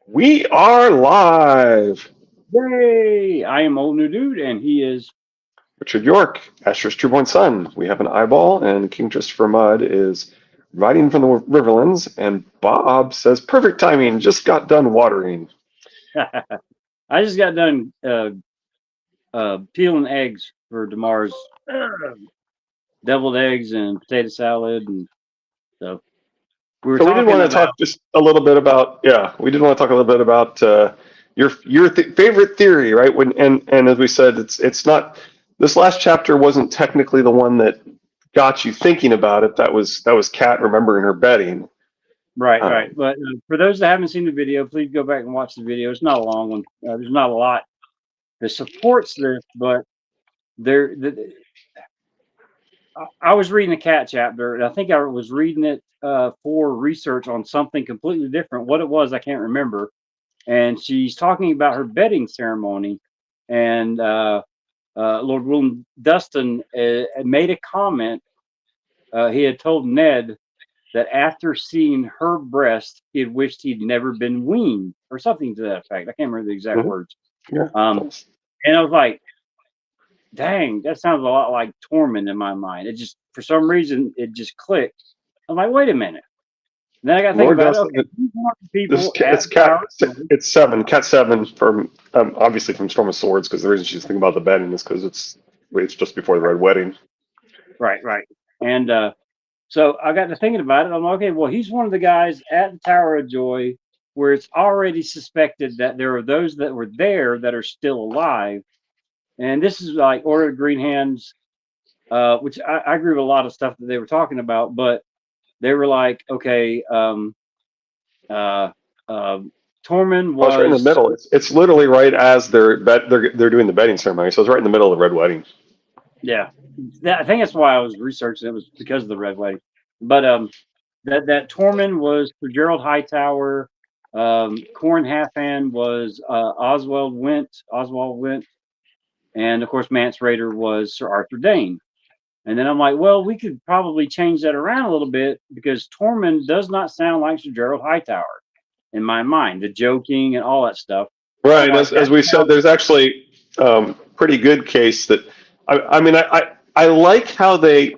We are live. Yay! I am Old New Dude, and he is. Richard York, Asher's trueborn son. We have an eyeball, and King Christopher Mudd is riding from the Riverlands, and Bob says, perfect timing, just got done watering. I just got done peeling eggs for tomorrow's deviled eggs and potato salad, and so we were So we did talking want to about. talk just a little bit about, we did want to talk a little bit about your favorite theory, right? And as we said, it's not, this last chapter wasn't technically the one that got you thinking about it. That was Kat remembering her betting. Right, right. Um, But for those that haven't seen the video, please go back and watch the video. It's not a long one. There's not a lot that supports this, but there. I was reading the cat chapter, and I think I was reading it for research on something completely different. What it was, I can't remember. And she's talking about her bedding ceremony. And Lord William Dustin made a comment. He had told Ned that after seeing her breast, he had wished he'd never been weaned, or something to that effect. I can't remember the exact mhm, words. yeah, Um, close. and I was like, dang, that sounds a lot like Torment in my mind. It just, for some reason, it just clicked. I'm like, wait a minute. And then I got to think Lord about it. Dustin. Okay, these are the This is people it's at the cat. tower. It's seven. Cat seven from obviously from Storm of Swords because the reason she's thinking about the betting is because it's just before the Red Wedding. Right, right. And so I got to thinking about it. I'm like, okay, well, he's one of the guys at the Tower of Joy where it's already suspected that there are those that were there that are still alive. And this is like Order of Green Hands, which I agree with a lot of stuff that they were talking about, but they were like, okay, uh, uh, Tormund Oh, it's right in the was, middle. It's literally right as they're doing the betting ceremony. So it's right in the middle of the Red Wedding. yeah, I think that's why I was researching it was because of the Red Wedding. But that Tormund was for Gerald Hightower. Corn Halfhand was Oswald Went, and of course Mance Rayder was Sir Arthur Dane. And then I'm like, well, we could probably change that around a little bit because Tormund does not sound like Sir Gerald Hightower in my mind, the joking and all that stuff. I'm Right. like, As that we said, sounds there's actually pretty good case that I mean I like how they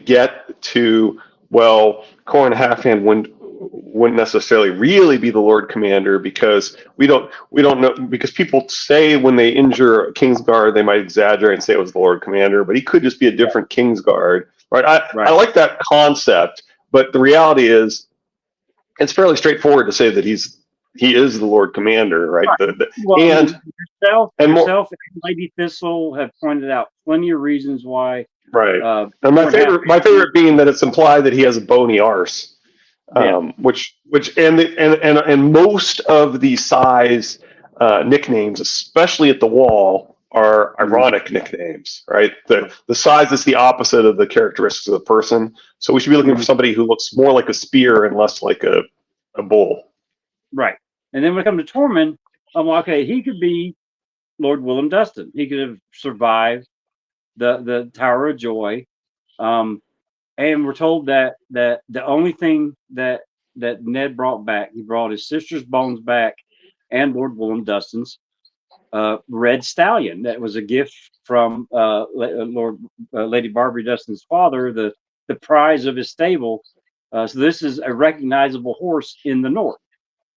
get to, well, Corn Halfhand wouldn't necessarily really be the Lord Commander because we don't know, because people say when they injure a Kingsguard they might exaggerate and say it was the Lord Commander, but he could just be a different Kingsguard, right? I right. like that concept, but the reality is it's fairly straightforward to say that he is the Lord Commander, right? Well, I mean, And more, yourself, and Lady Thistle have pointed out plenty of reasons why right. uh, And my Corn favorite my Halfhand. favorite being that it's implied that he has a bony arse, Yeah, which and most of the size nicknames, especially at the wall, are mhm, ironic nicknames, right? The size is the opposite of the characteristics of the person, so we should be looking for mhm, somebody who looks more like a spear and less like a bull. right. And then when it comes to Tormund, I'm like, okay, he could be Lord Willem Dustin. He could have survived the Tower of Joy. Um, and we're told that the only thing that Ned brought back, he brought his sister's bones back, and Lord Willem Dustin's red stallion. That was a gift from Lord Lady Barbary Dustin's father, the prize of his stable. So this is a recognizable horse in the north.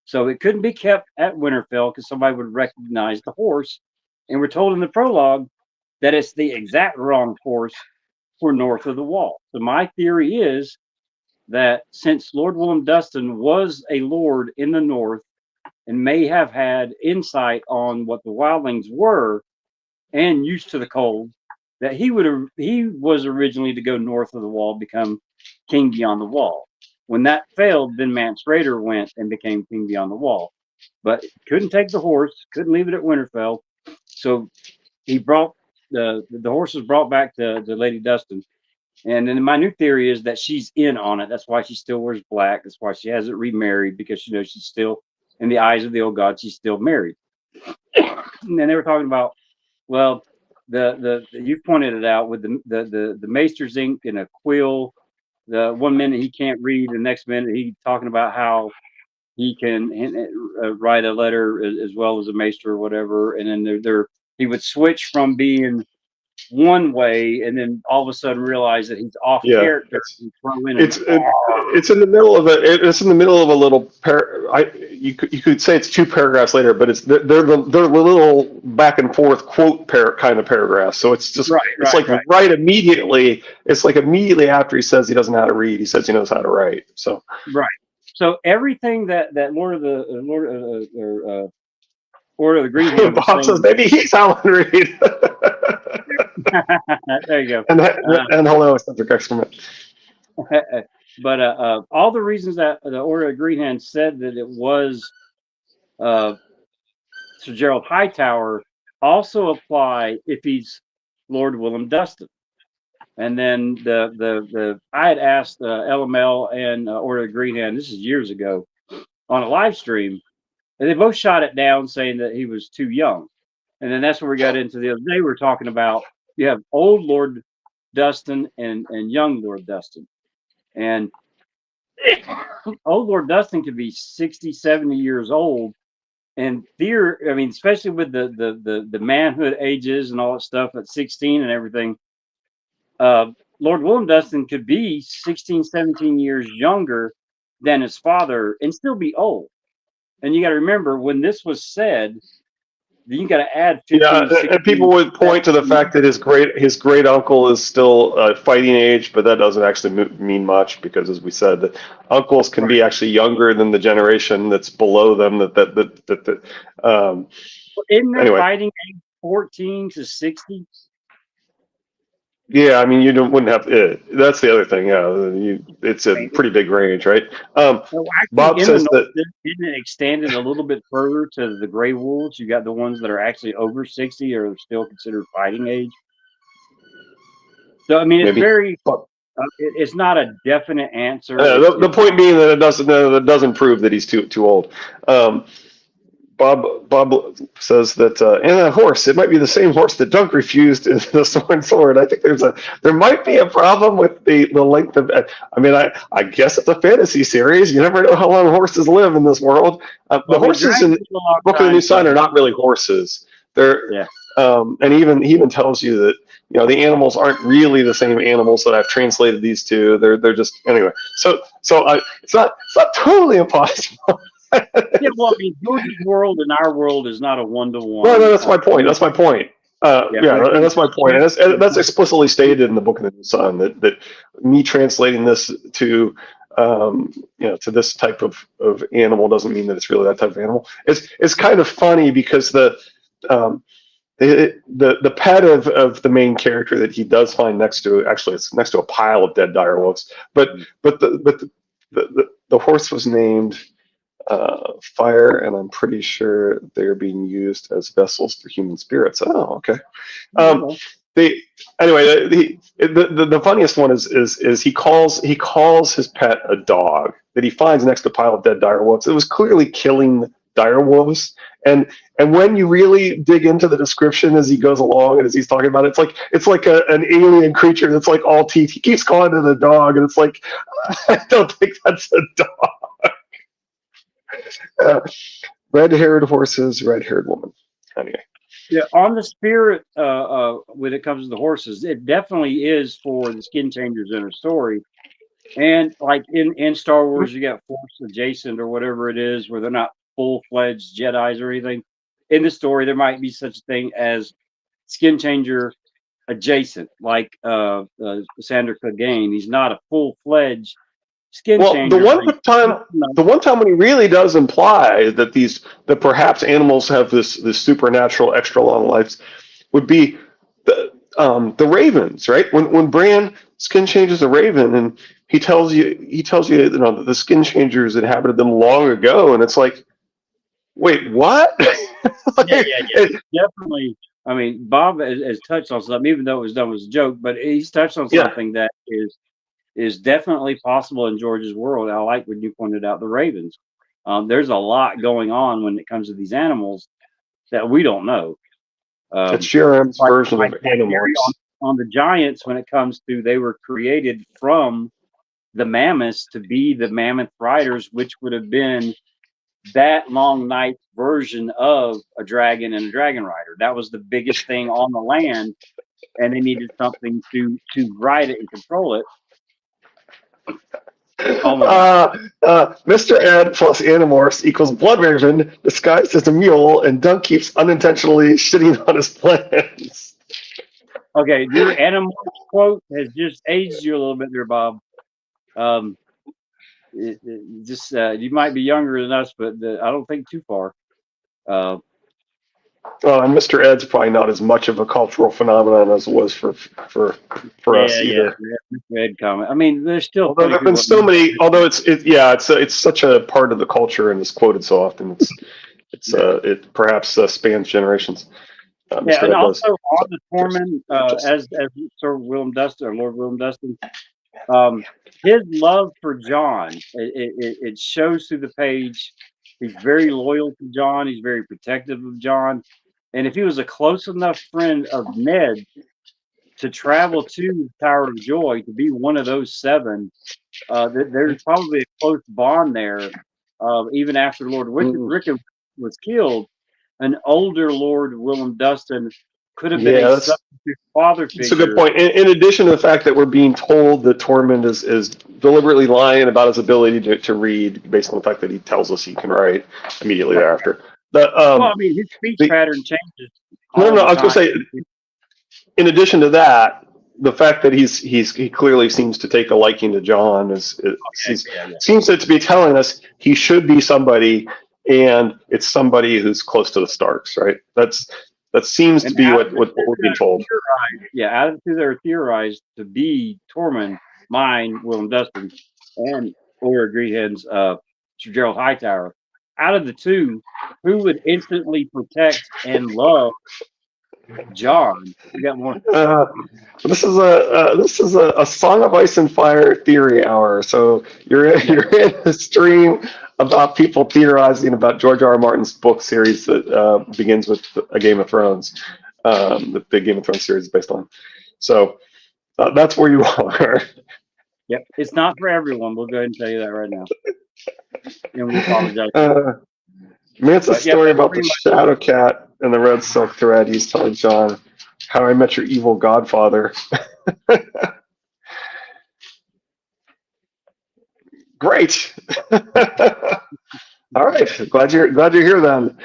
So it couldn't be kept at Winterfell because somebody would recognize the horse. And we're told in the prologue that it's the exact wrong horse for north of the wall. So my theory is that since Lord Willem Dustin was a lord in the north and may have had insight on what the wildlings were and used to the cold, that he was originally to go north of the wall, become king beyond the wall. When that failed, then Mance Rayder went and became king beyond the wall, but couldn't take the horse, couldn't leave it at Winterfell, so he brought the horse was brought back to Lady Dustin. And then my new theory is that she's in on it. That's why she still wears black. That's why she hasn't remarried because she's still in the eyes of the old god. She's still married. And then they were talking about, well, you pointed it out with the Maester's ink and a quill. The one minute he can't read, the next minute he talking about how he can write a letter as well as a maester or whatever, and then he would switch from being one way, and then all of a sudden realize that he's off Yeah, character and throw in an it's it's in the middle of it's in the middle of a little you could say it's 2 paragraphs later, but they're little back and forth quote kind of paragraphs. So it's just right immediately. It's like immediately after he says he doesn't know how to read, he says he knows how to write. So right. So everything that Order of the Green Hand was Bob says saying. maybe he's Alan Reed. There you go. And hello, Cedric Excrement. But all the reasons that the Order of the Green Hand said that it was Sir Gerald Hightower also apply if he's Lord Willem Dustin. And then I had asked LML and Order of the Green Hand, this is years ago, on a live stream, and they both shot it down saying that he was too young. And then that's where we got into the other day. We were talking about you have old Lord Dustin and young Lord Dustin. And old Lord Dustin could be 60, 70 years old. And I mean, especially with the manhood ages and all that stuff at 16 and everything, Lord Willem Dustin could be 16, 17 years younger than his father and still be old. And you got to remember when this was said, you got to add 15, 16. And people would point to the fact that his great uncle is still fighting age, but that doesn't actually mean much because, as we said, that uncles can be actually younger than the generation that's below them. Isn't their fighting age 14 to 60? Yeah, I mean, wouldn't have. That's the other thing. Yeah, it's a pretty big range, right? Bob says that isn't it extended a little bit further to the gray wolves? You got the ones that are actually over 60 or still considered fighting age. So I mean, it's very. It's not a definite answer. The point being that it doesn't prove that he's too old. Bob says that and a horse. It might be the same horse that Dunk refused in the sword. I think there might be a problem with the length of. I mean, I guess it's a fantasy series. You never know how long horses live in this world. The horses in Book of the New Sun are not really horses. They're and he even tells you that the animals aren't really the same animals that I've translated these to. They're just anyway. So it's not totally impossible. Yeah, well, I mean, George's world and our world is not a one-to-one. No, that's my point. That's my point. And that's my point. And that's explicitly stated in the Book of the New Sun that me translating this to to this type of animal doesn't mean that it's really that type of animal. It's kind of funny because the pet of the main character that he does find it's next to a pile of dead direwolves, but the horse was named Fire, and I'm pretty sure they're being used as vessels for human spirits. Oh, okay. The funniest one is he calls his pet a dog that he finds next to a pile of dead direwolves. It was clearly killing direwolves, and when you really dig into the description as he goes along and as he's talking about it, it's like an alien creature that's like all teeth. He keeps calling it a dog, and it's like I don't think that's a dog. Red-haired horses, red-haired woman. Anyway. Yeah, on the spirit, when it comes to the horses, it definitely is for the skin changers in her story. And like in Star Wars, you got Force adjacent or whatever it is, where they're not full-fledged Jedis or anything. In the story, there might be such a thing as skin changer adjacent, like Sandor Clegane. He's not a full-fledged skin changer. The one time when he really does imply that perhaps animals have this supernatural extra long lives would be the ravens, right? When Bran skin changes a raven and he tells you that the skin changers inhabited them long ago, and it's like, wait, what? Definitely. I mean, Bob has touched on something, even though it was done as a joke, but he's touched on something that is definitely possible in George's world. I like when you pointed out the ravens. There's a lot going on when it comes to these animals that we don't know. It's Sharon's version of animals. On the giants, when it comes to they were created from the mammoths to be the mammoth riders, which would have been that long night version of a dragon and a dragon rider. That was the biggest thing on the land, and they needed something to ride it and control it. Oh my God. Mr. Ed plus Animorphs equals Blood Raven disguised as a mule, and Dunk keeps unintentionally shitting on his plans. Okay, your animal quote has just aged you a little bit there, Bob. You might be younger than us, but I don't think too far. And Mr. Ed's probably not as much of a cultural phenomenon as it was for us either. Mr. Ed comment. I mean, there's still Although there have been so many, although it's such a part of the culture and it's quoted so often. It perhaps spans generations. Yeah, and also on the Tormund, Just- as Sir William Dustin or Lord William Dustin, his love for John, it shows through the page. He's very loyal to John. He's very protective of John. And if he was a close enough friend of Ned to travel to the Tower of Joy, to be one of those seven, there's probably a close bond there. Even after Lord Rickon was killed, an older Lord Willem Dustin could have been a substitute father figure. It's a good point. In addition to the fact that we're being told that Tormund is deliberately lying about his ability to read, based on the fact that he tells us he can write immediately thereafter. Well, I mean, his speech pattern changes. No, I was going to say, in addition to that, the fact that he clearly seems to take a liking to John seems to be telling us he should be somebody, and it's somebody who's close to the Starks, right? That seems to be what we're being told. Out of the two that are theorized to be Tormund, mine, Willem Dustin, and Laura Greenhead's Sir Gerald Hightower. Out of the two, who would instantly protect and love John? We got more. This is a Song of Ice and Fire theory hour. So you're in a stream about people theorizing about George R. R. Martin's book series that begins with A Game of Thrones. The big Game of Thrones series is based on. So that's where you are. Yep, it's not for everyone. We'll go ahead and tell you that right now. And we apologize. Mance's story about the Shadow Cat and the red silk thread. He's telling John, "How I Met Your Evil Godfather." Great. All right. Glad you're here then.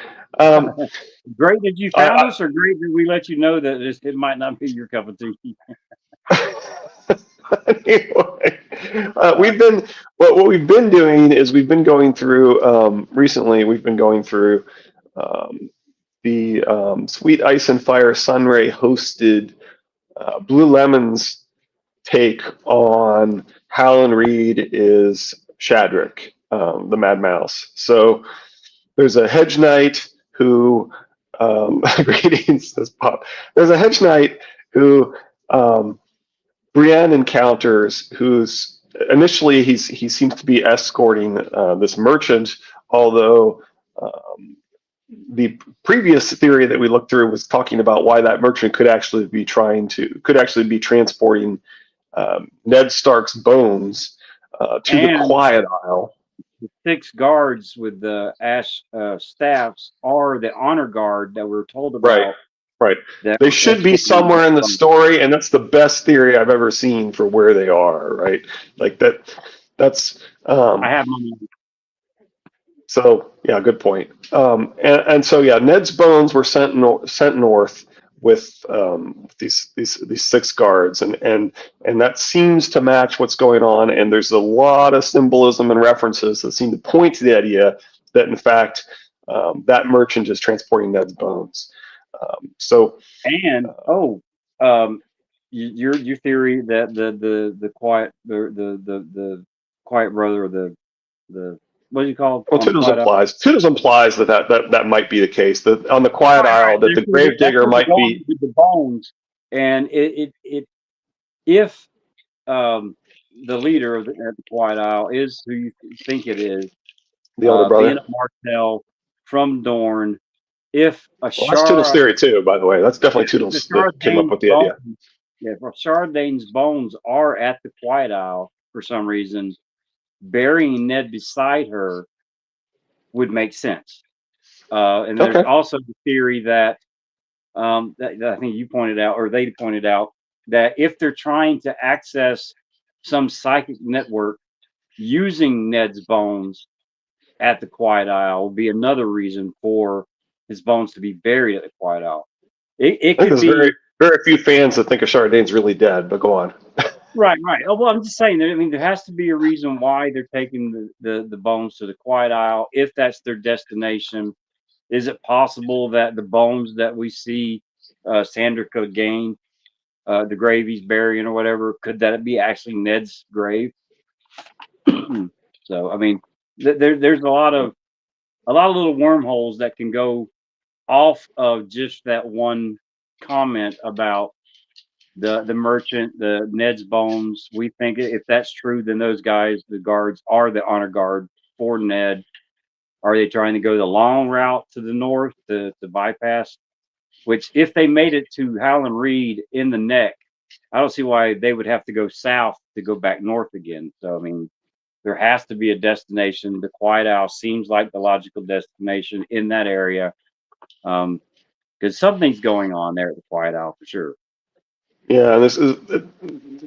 Great that you found us, or great that we let you know that it might not be your cup of tea. Anyway, what we've been doing is we've been going through recently. We've been going through the Sweet Ice and Fire Sunray hosted Blue Lemon's take on Howland Reed is Shadrick, the Mad Mouse. So there's a hedge knight who greetings, says Pop. There's a hedge knight who Brienne encounters, who's initially he seems to be escorting this merchant, although the previous theory that we looked through was talking about why that merchant could actually be transporting Ned Stark's bones to the Quiet Isle. The 6 guards with the ash staffs are the honor guard that we're told about. Right. They should be somewhere in the story, and that's the best theory I've ever seen for where they are, right? Like that's I have my mind. So yeah, good point. And so yeah, Ned's bones were sent north with these 6 guards, and that seems to match what's going on. And there's a lot of symbolism and references that seem to point to the idea that in fact that merchant is transporting Ned's bones. Your theory that the quiet quiet brother, or the what do you call it? Well, Toodles implies that might be the case. That on the Quiet Isle, that the gravedigger might be with the bones, and if the leader of the Quiet Isle is who you think it is, the older brother, being a Martell from Dorne. If that's Toodles' theory too, by the way. That's definitely Toodles that came up with the idea. Yeah, if Shardane's bones are at the Quiet Isle for some reason, burying Ned beside her would make sense. And there's Okay. also the theory that, that I think you pointed out, or they pointed out, that if they're trying to access some psychic network using Ned's bones at the Quiet Isle, will be another reason for his bones to be buried at the Quiet Isle. It I think could there's very be very few fans that think Chardonnay's really dead, but go on. right, right. Oh, well, I'm just saying. I mean, there has to be a reason why they're taking the bones to the Quiet Isle if that's their destination. Is it possible that the bones that we see Sandra could gain, the grave he's burying or whatever, could that be actually Ned's grave? So, I mean, there's a lot of little wormholes that can go off of just that one comment about the merchant, the Ned's bones. We think if that's true, then those guys, the guards, are the honor guard for Ned. Are they trying to go the long route to the north to bypass? Which, if they made it to Howland Reed in the neck, I don't see why they would have to go south to go back north again. So, I mean, there has to be a destination. The Quiet Isle seems like the logical destination in that area, because something's going on there at the Quiet Isle for sure. Yeah, and this is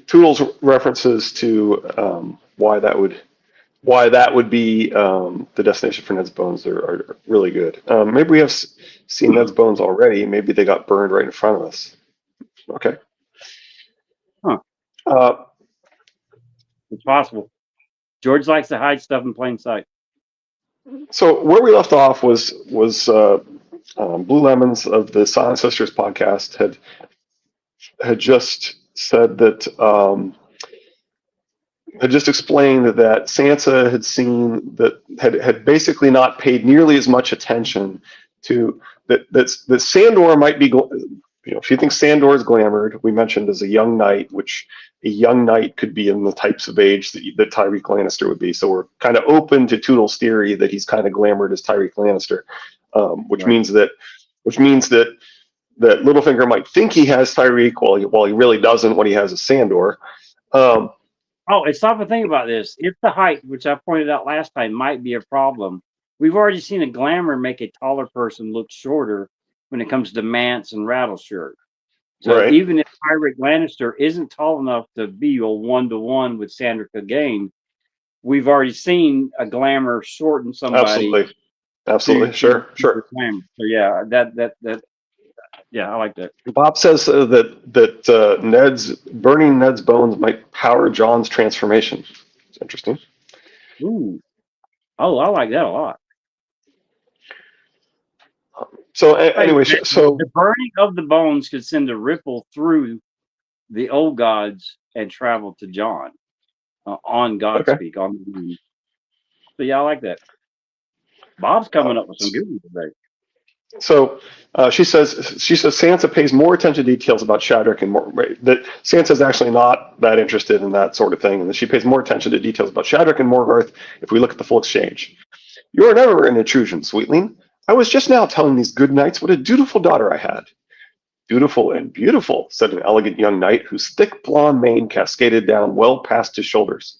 Toodle's references to why that would be the destination for Ned's bones are really good. Maybe we have seen Ned's bones already. Maybe they got burned right in front of us. Okay. Huh? Uh, It's possible. George likes to hide stuff in plain sight. so where we left off was Blue Lemons of the Silent Sisters podcast had just said that had just explained that Sansa had seen that had basically not paid nearly as much attention to that Sandor might be, she thinks Sandor is glamored. We mentioned as a young knight, which a young knight could be in the types of age that Tyreek Lannister would be. So we're kind of open to Toodle's theory that he's kind of glamored as Tyreek Lannister, which Right. means that Littlefinger might think he has Tyreek while he really doesn't when he has a Sandor. Oh, and stop and think about this. If the height, which I pointed out last time, might be a problem, we've already seen a glamour make a taller person look shorter when it comes to Mance and Rattleshirt. So Right. even if Tyrick Lannister isn't tall enough to be a 1-to-1 with Sandor Clegane, we've already seen a glamour shorten somebody. Absolutely. Sure. Glamour. So yeah, that yeah, I like that. Bob says that burning Ned's bones might power John's transformation. It's interesting. Ooh. Oh, I like that a lot. So anyway, so the burning of the bones could send a ripple through the old gods and travel to John on Godspeak on the moon. So yeah, I like that. Bob's coming up with some good ones today. So she says Sansa pays more attention to details about Shadrach and that Sansa's actually not that interested in that sort of thing, and that she pays more attention to details about Shadrach and Morgarth if we look at the full exchange. You are never an intrusion, sweetling. I was just now telling these good knights what a dutiful daughter I had. Dutiful and beautiful, said an elegant young knight whose thick blonde mane cascaded down well past his shoulders.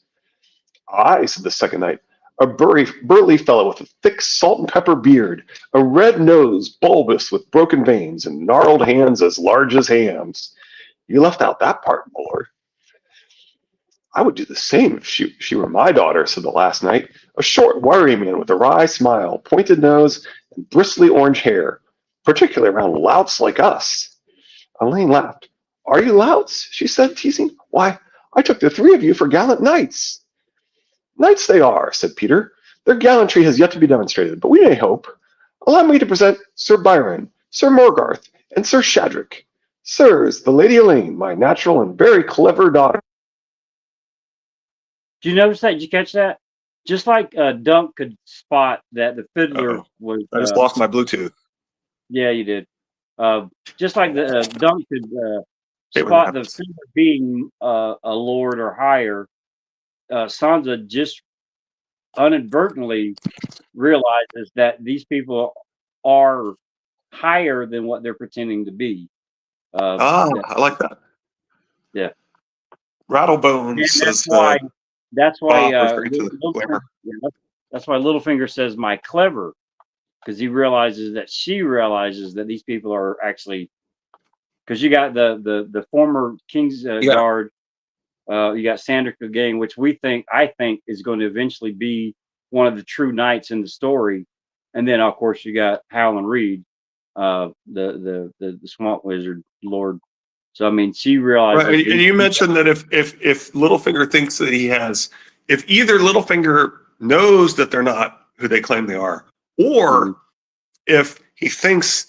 Aye, said the second knight, a burly fellow with a thick salt and pepper beard, a red nose bulbous with broken veins, and gnarled hands as large as hams. You left out that part, my lord. I would do the same if she were my daughter, said the last knight, a short, wiry man with a wry smile, pointed nose, and bristly orange hair, particularly around louts like us. Elaine laughed. Are you louts? She said, teasing. Why, I took the three of you for gallant knights. Knights they are, said Peter. Their gallantry has yet to be demonstrated, but we may hope. Allow me to present Sir Byron, Sir Morgarth, and Sir Shadrach. Sirs, the Lady Elaine, my natural and very clever daughter. Did you notice that? Did you catch that? Just like Dunk could spot that the fiddler was. I just lost my Bluetooth. Yeah, you did. Just like the Dunk could spot the fiddler being a lord or higher, Sansa just inadvertently realizes that these people are higher than what they're pretending to be. I like that. Yeah. Rattlebones. And that's why Bob referring to the glamour. that's why Littlefinger says my clever, because he realizes that she realizes that these people are actually, because you got the former King's Guard, you got Sandor Clegane, which I think is going to eventually be one of the true knights in the story, and then of course you got Howland Reed, the Swamp Wizard Lord. So I mean, she realizes. Right, and you mentioned that if Littlefinger thinks that he has, if either Littlefinger knows that they're not who they claim they are, or if he thinks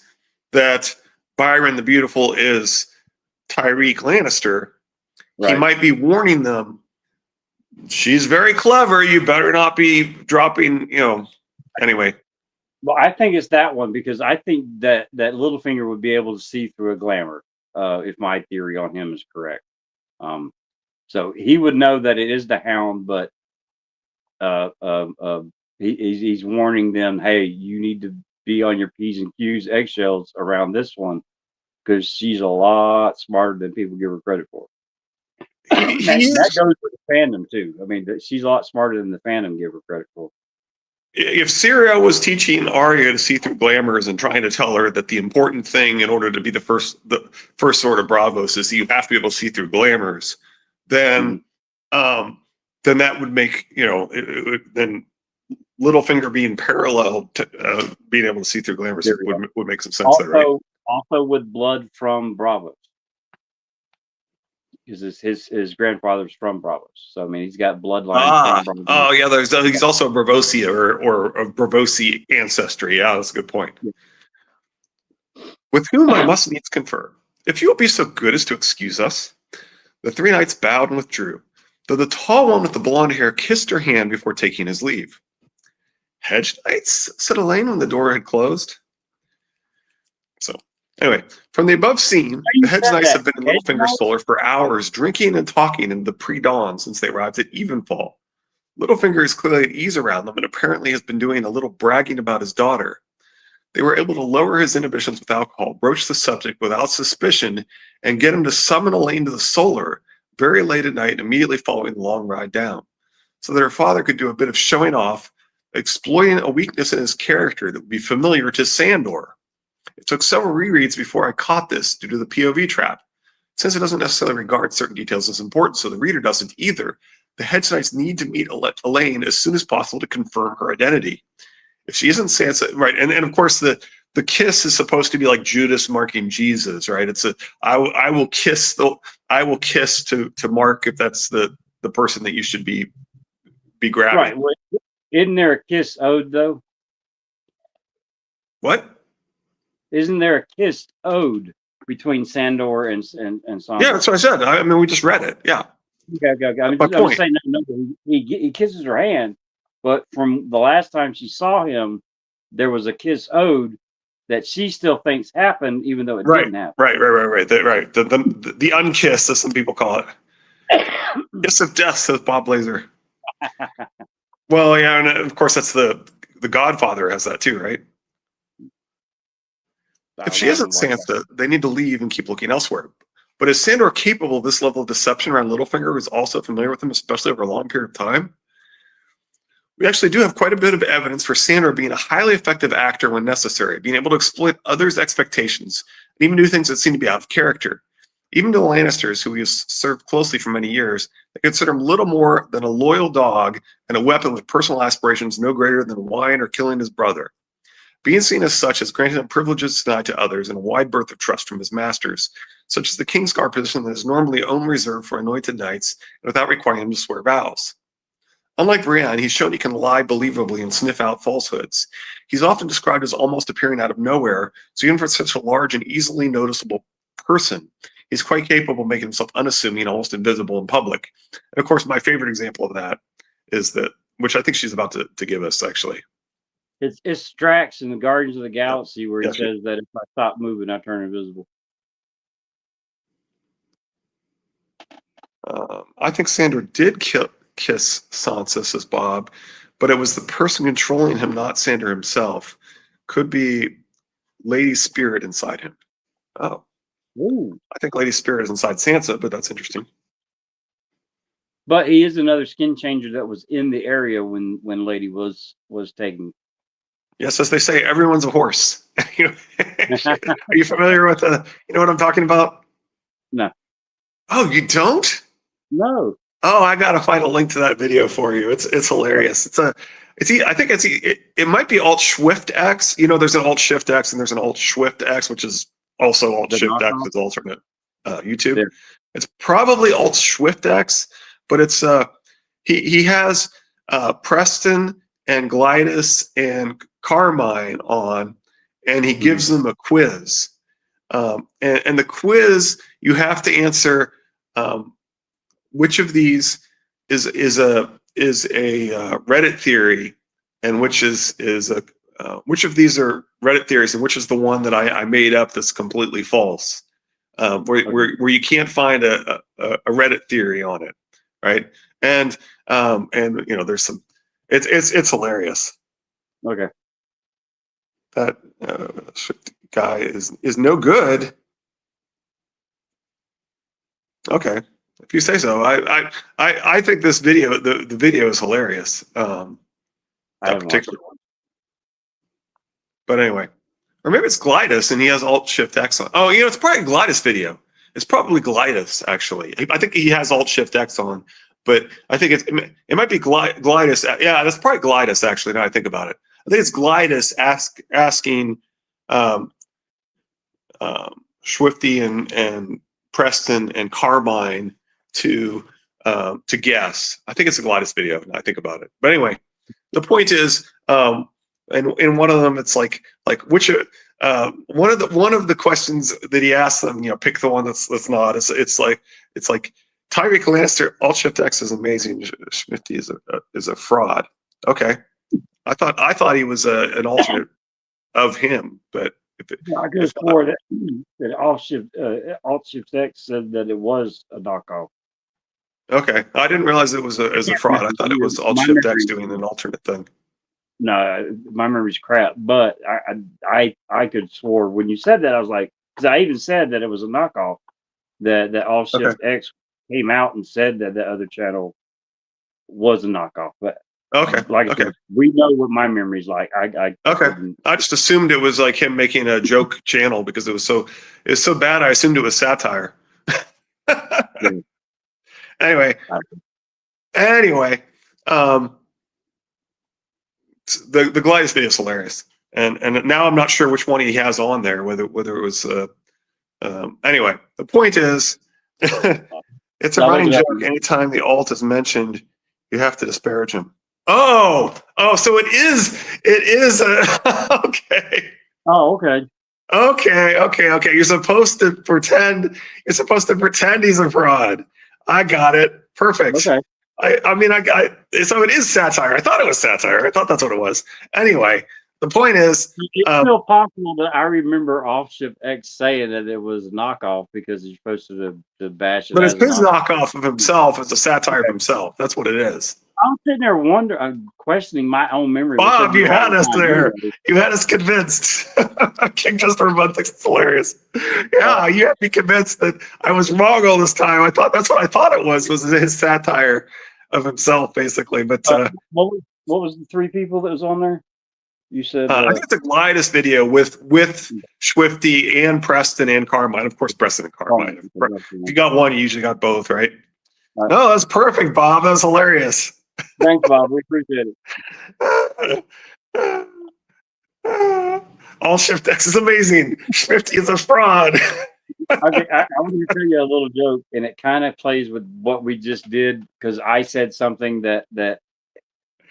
that Byron the Beautiful is Tyreek Lannister, he might be warning them. She's very clever. You better not be dropping. Anyway. Well, I think it's that one, because I think that Littlefinger would be able to see through a glamour, if my theory on him is correct. So he would know that it is the Hound, but he's warning them, hey, you need to be on your P's and Q's, eggshells around this one, because she's a lot smarter than people give her credit for. That goes with the fandom too. I mean, she's a lot smarter than the fandom give her credit for. If Syria was teaching Arya to see through glamours and trying to tell her that the important thing in order to be the first sword of Bravos is that you have to be able to see through glamours, then that would make then Littlefinger being parallel to being able to see through glamours would make some sense also, there, right? Also with blood from Bravos, because his grandfather's from Bravos. So I mean, he's got bloodline from Bravos. Oh yeah, he's also a Bravosi or a Bravosi ancestry. Yeah, that's a good point. Yeah. With whom I must needs confer. If you will be so good as to excuse us. The three knights bowed and withdrew, though the tall one with the blonde hair kissed her hand before taking his leave. Hedge knights, said Elaine when the door had closed. So anyway, from the above scene, the hedge knights have been in Littlefinger's solar for hours, drinking and talking in the pre-dawn since they arrived at evenfall. Littlefinger is clearly at ease around them and apparently has been doing a little bragging about his daughter. They were able to lower his inhibitions with alcohol, broach the subject without suspicion, and get him to summon Elaine to the solar very late at night, immediately following the long ride down, so that her father could do a bit of showing off, exploiting a weakness in his character that would be familiar to Sandor. It took several rereads before I caught this due to the POV trap. Since it doesn't necessarily regard certain details as important, so the reader doesn't either, the hedge knights need to meet Elaine as soon as possible to confirm her identity. If she isn't Sansa, right, and of course the kiss is supposed to be like Judas marking Jesus, right? It's I will kiss to mark if that's the person that you should be grabbing. Right. Well, isn't there a kiss owed though? What? Isn't there a kiss owed between Sandor and Sansa? Yeah, that's what I said. I mean, we just read it. Yeah. Okay. I'm just saying, no, he kisses her hand, but from the last time she saw him, there was a kiss owed that she still thinks happened, even though it didn't happen. Right. The unkiss, as some people call it. Kiss of death, says Bob Blazer. Well, yeah, and of course that's the Godfather has that too, right? If she isn't Sansa, they need to leave and keep looking elsewhere. But is Sandor capable of this level of deception around Littlefinger, who's also familiar with him, especially over a long period of time? We actually do have quite a bit of evidence for Sandor being a highly effective actor when necessary, being able to exploit others' expectations, and even do things that seem to be out of character. Even to the Lannisters, who he has served closely for many years, they consider him little more than a loyal dog and a weapon with personal aspirations no greater than wine or killing his brother. Being seen as such has granted him privileges denied to others and a wide berth of trust from his masters, such as the Kingsguard position that is normally only reserved for anointed knights and without requiring him to swear vows. Unlike Brienne, he's shown he can lie believably and sniff out falsehoods. He's often described as almost appearing out of nowhere, so even for such a large and easily noticeable person, he's quite capable of making himself unassuming, almost invisible in public. And of course, my favorite example of that is that, which I think she's about to give us, actually. It's Strax in the Guardians of the Galaxy where he says that if I stop moving, I turn invisible. I think Sandor did kiss Sansa, says Bob, but it was the person controlling him, not Sandor himself. Could be Lady Spirit inside him. Oh. Ooh. I think Lady Spirit is inside Sansa, but that's interesting. But he is another skin changer that was in the area when Lady was taken. Yes, as they say, everyone's a horse. Are you familiar with you know what I'm talking about? No. Oh, you don't? No. Oh, I gotta find a link to that video for you. It's hilarious. I think it might be Alt Shift X. You know, there's an Alt Shift X and there's an Alt Shift X, which is also Alt The Shift X knockoff? is alternate YouTube. There. It's probably Alt Shift X, but it's he has Preston and Glidus and Carmine on, and he gives them a quiz. And the quiz, you have to answer which of these is a Reddit theory, and which is a which of these are Reddit theories, and which is the one that I made up that's completely false, where you can't find a Reddit theory on it, right? And you know, there's some, it's hilarious. Okay. That guy is no good. Okay, if you say so. I think this video, the video is hilarious. I That haven't watched particular one. But anyway, or maybe it's Glidus and he has Alt Shift X on. Oh, you know, it's probably a Glidus video. It's probably Glidus actually. I think he has Alt Shift X on, but I think it might be Glidus. Yeah, that's probably Glidus actually. Now I think about it, I think it's Glidus asking Swifty and Preston and Carmine to guess. I think it's a Glidus video. Now I think about it. But anyway, the point is, and in one of them, it's like which one of the questions that he asked them, you know, pick the one that's not. It's like Tyreek Lannister, Alt Shift X is amazing. Swifty is a fraud. Okay, I thought he was an alternate of him, but I could have swore that Alt Shift X said that it was a knockoff. okay, I didn't realize it was a fraud. I thought it was Alt Shift X doing an alternate thing. No, my memory's crap. But I could swore when you said that, I was like, because I even said that it was a knockoff. That Alt Shift X came out and said that the other channel was a knockoff. But like I said, we know what my memory's like. I just assumed it was like him making a joke channel because it was so bad. I assumed it was satire. Anyway, the Glidus video is hilarious, and now I'm not sure which one he has on there. Whether it was anyway, the point is, it's a running joke. Anytime the alt is mentioned, you have to disparage him. Oh, so it is okay. Oh, okay. Okay. You're supposed to pretend he's a fraud. I got it. Perfect. Okay. So it is satire. I thought it was satire. I thought that's what it was. Anyway, the point is, it's still possible that I remember Alt Shift X saying that it was a knockoff because he's supposed to bash it. But it's his knockoff of himself. It's a satire of himself. That's what it is. I'm sitting there questioning my own memory. Bob, you had us there. You had us convinced. King Just for a Month is hilarious. Yeah, you had me convinced that I was wrong all this time. I thought that's what I thought it was his satire of himself, basically. But what was the three people that was on there? You said I think it's a Glidus video with Swifty and Preston and Carmine. Of course, Preston and Carmine. If you got one, you usually got both, right? No, that's perfect, Bob. That was hilarious. Thanks, Bob. We appreciate it. Alt Shift X is amazing. Swifty is a fraud. Okay, I want to tell you a little joke, and it kind of plays with what we just did because I said something that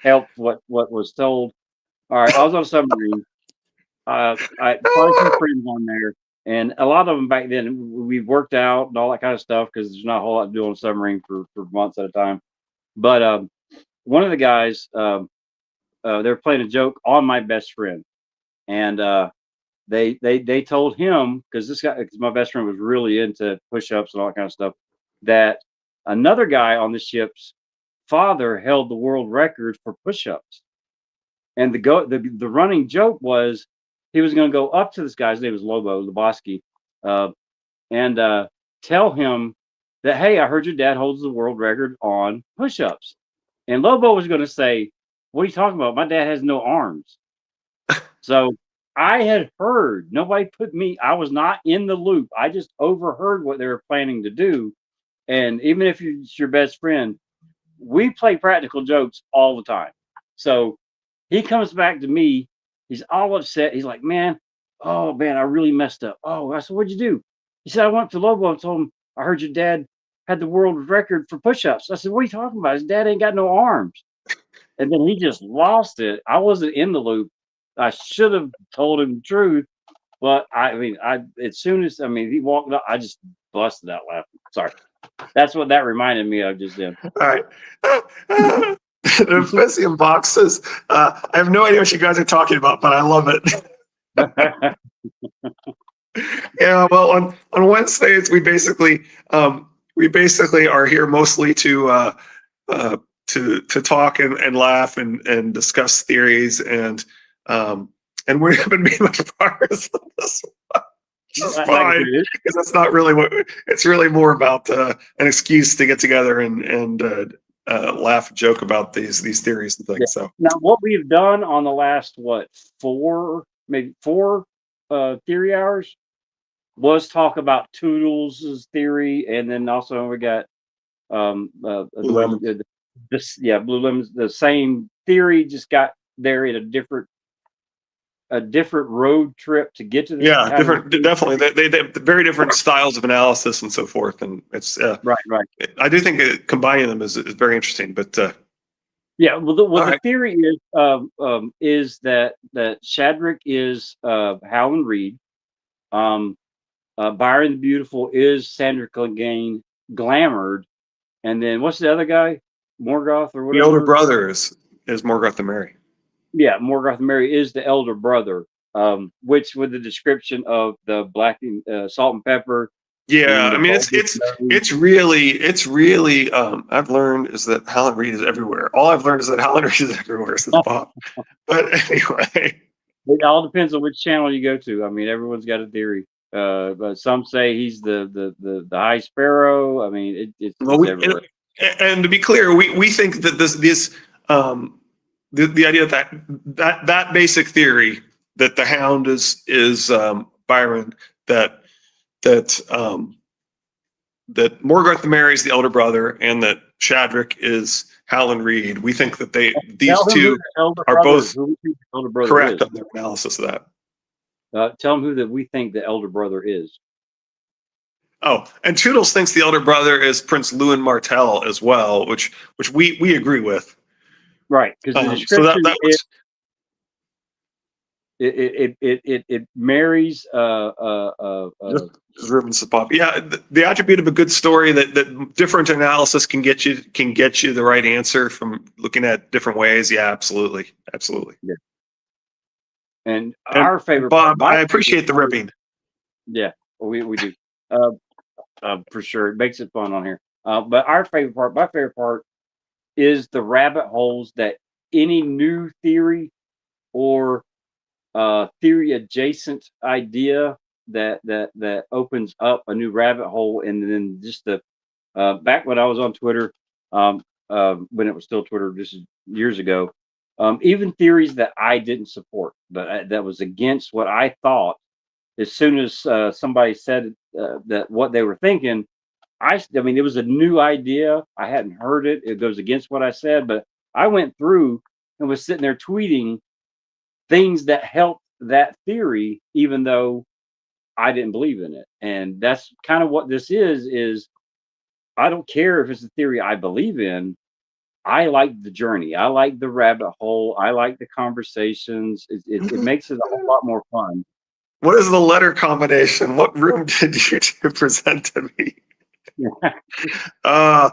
helped what was told. All right, I was on a submarine. I probably some friends on there, and a lot of them back then we worked out and all that kind of stuff because there's not a whole lot to do on a submarine for months at a time. But one of the guys, they were playing a joke on my best friend, and they told him because my best friend was really into push-ups and all that kind of stuff, that another guy on the ship's father held the world record for push-ups. And the running joke was he was going to go up to this guy's name was Lobo Lebowski, and tell him that, hey, I heard your dad holds the world record on push-ups. And Lobo was going to say, what are you talking about? My dad has no arms. So I had heard, nobody put me, I was not in the loop. I just overheard what they were planning to do. And even if it's your best friend, we play practical jokes all the time. So he comes back to me. He's all upset. He's like, man, oh man, I really messed up. Oh, I said, what'd you do? He said, I went to Lobo and told him, I heard your dad had the world record for push-ups. I said, what are you talking about? His dad ain't got no arms. And then he just lost it. I wasn't in the loop. I should have told him the truth. But I mean, as soon as he walked up, I just busted out laughing. Sorry. That's what that reminded me of just then. All right. The Amphibian box says, I have no idea what you guys are talking about, but I love it. Yeah, well, on Wednesdays we basically are here mostly to talk and laugh and discuss theories and we haven't made much progress on this one. Which is fine, because that's not really what it's really more about, an excuse to get together and laugh and joke about these theories and things. Yeah. So now what we've done on the last maybe four theory hours was talk about Toodles' theory, and then also we got Blue Lemons, the same theory, just got there in a different road trip to get to the definitely they have very different styles of analysis and so forth, and it's right. I do think combining them is very interesting, but the theory is that Shadrach is Howland Reed, Byron the Beautiful is Sandra Clegane glamored, and then what's the other guy, Morgoth or whatever? The older brother is Morgoth the Merry. Yeah, Morgoth the Merry is the elder brother, which with the description of the black salt and pepper. Yeah, I mean it's really I've learned is that Howland Reed is everywhere. All I've learned is that Howland Reed is everywhere since Bob. But anyway, it all depends on which channel you go to. I mean, everyone's got a theory. But some say he's the High Sparrow. I mean, it's everywhere. And to be clear, we think that the idea that basic theory that the Hound is Byron, that Morgoth the Merry is the elder brother, and that Shadrach is Howland Reed. We think that these two are both correct on their analysis of that. Tell them who we think the elder brother is. Oh, and Toodles thinks the elder brother is Prince Lewin Martell as well, which we agree with. Right, because the description it marries Reuben Sapop. Yeah, the attribute of a good story that different analysis can get you the right answer from looking at different ways. Yeah, absolutely. Yeah. And our favorite Bob, I appreciate the ripping. Yeah, we do. For sure, it makes it fun on here. But my favorite part is the rabbit holes that any new theory or theory adjacent idea that opens up a new rabbit hole, and then just back when I was on Twitter, when it was still Twitter, just years ago, even theories that I didn't support, but that was against what I thought. As soon as somebody said that what they were thinking, I mean, it was a new idea. I hadn't heard it. It goes against what I said, but I went through and was sitting there tweeting things that helped that theory, even though I didn't believe in it. And that's kind of what this is I don't care if it's a theory I believe in. I like the journey. I like the rabbit hole. I like the conversations. It makes it a whole lot more fun. What is the letter combination? What room did you present to me? As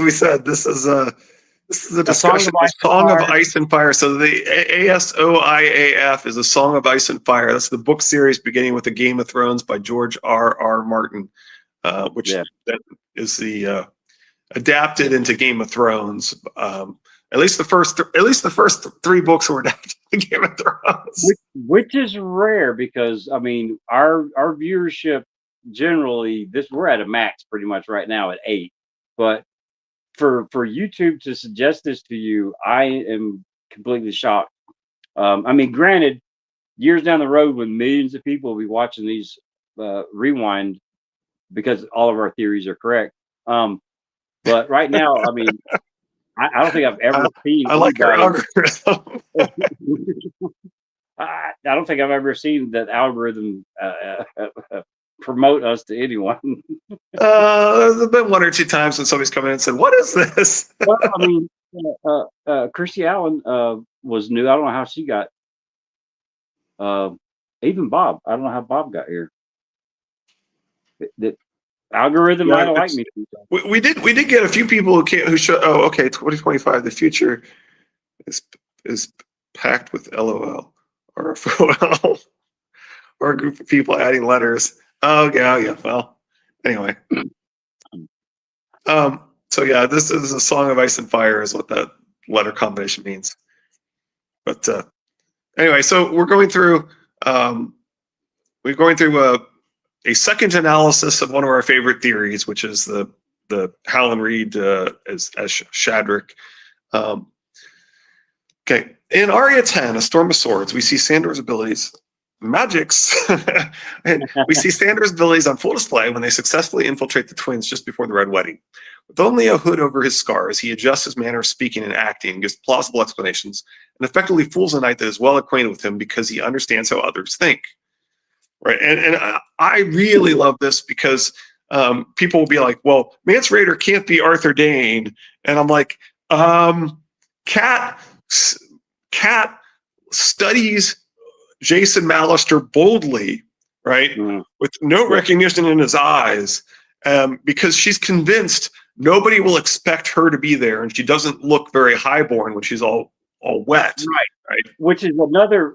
we said, this is a discussion, a song of ice and fire. So the ASOIAF is a song of ice and fire. That's the book series beginning with the Game of Thrones by George R.R. Martin, which that is the adapted into Game of Thrones. At least the first three books were adapted to Game of Thrones, which is rare because I mean our viewership generally we're at a max pretty much right now at 8. But for YouTube to suggest this to you, I am completely shocked. I mean, granted, years down the road when millions of people will be watching these rewind because all of our theories are correct. But right now, I mean, I don't think I've ever seen I like your anybody. algorithm. I don't think I've ever seen that algorithm promote us to anyone. There's been one or two times when somebody's come in and said, "What is this?" Well, I mean, Chrissy Allen was new. I don't know how she got. Even Bob, I don't know how Bob got here. The algorithm might have liked me. We did get a few people who show. Oh, okay, 2025. The future is packed with LOL or FOL or a group of people adding letters. Oh yeah. Well, anyway. So yeah, this is a song of ice and fire is what that letter combination means. But anyway, so we're going through a second analysis of one of our favorite theories, which is the Howland Reed as Shadrick. Okay, in Aria 10, A Storm of Swords, we see Sandor's abilities, magics, and we see Sandor's abilities on full display when they successfully infiltrate the twins just before the Red Wedding. With only a hood over his scars, he adjusts his manner of speaking and acting, gives plausible explanations, and effectively fools a knight that is well acquainted with him because he understands how others think. Right, and I really love this because people will be like, "Well, Mance Rayder can't be Arthur Dane," and I'm like, Cat studies Jason Mallister boldly, right, with no recognition in his eyes, because she's convinced nobody will expect her to be there, and she doesn't look very highborn when she's all wet. Right. Which is another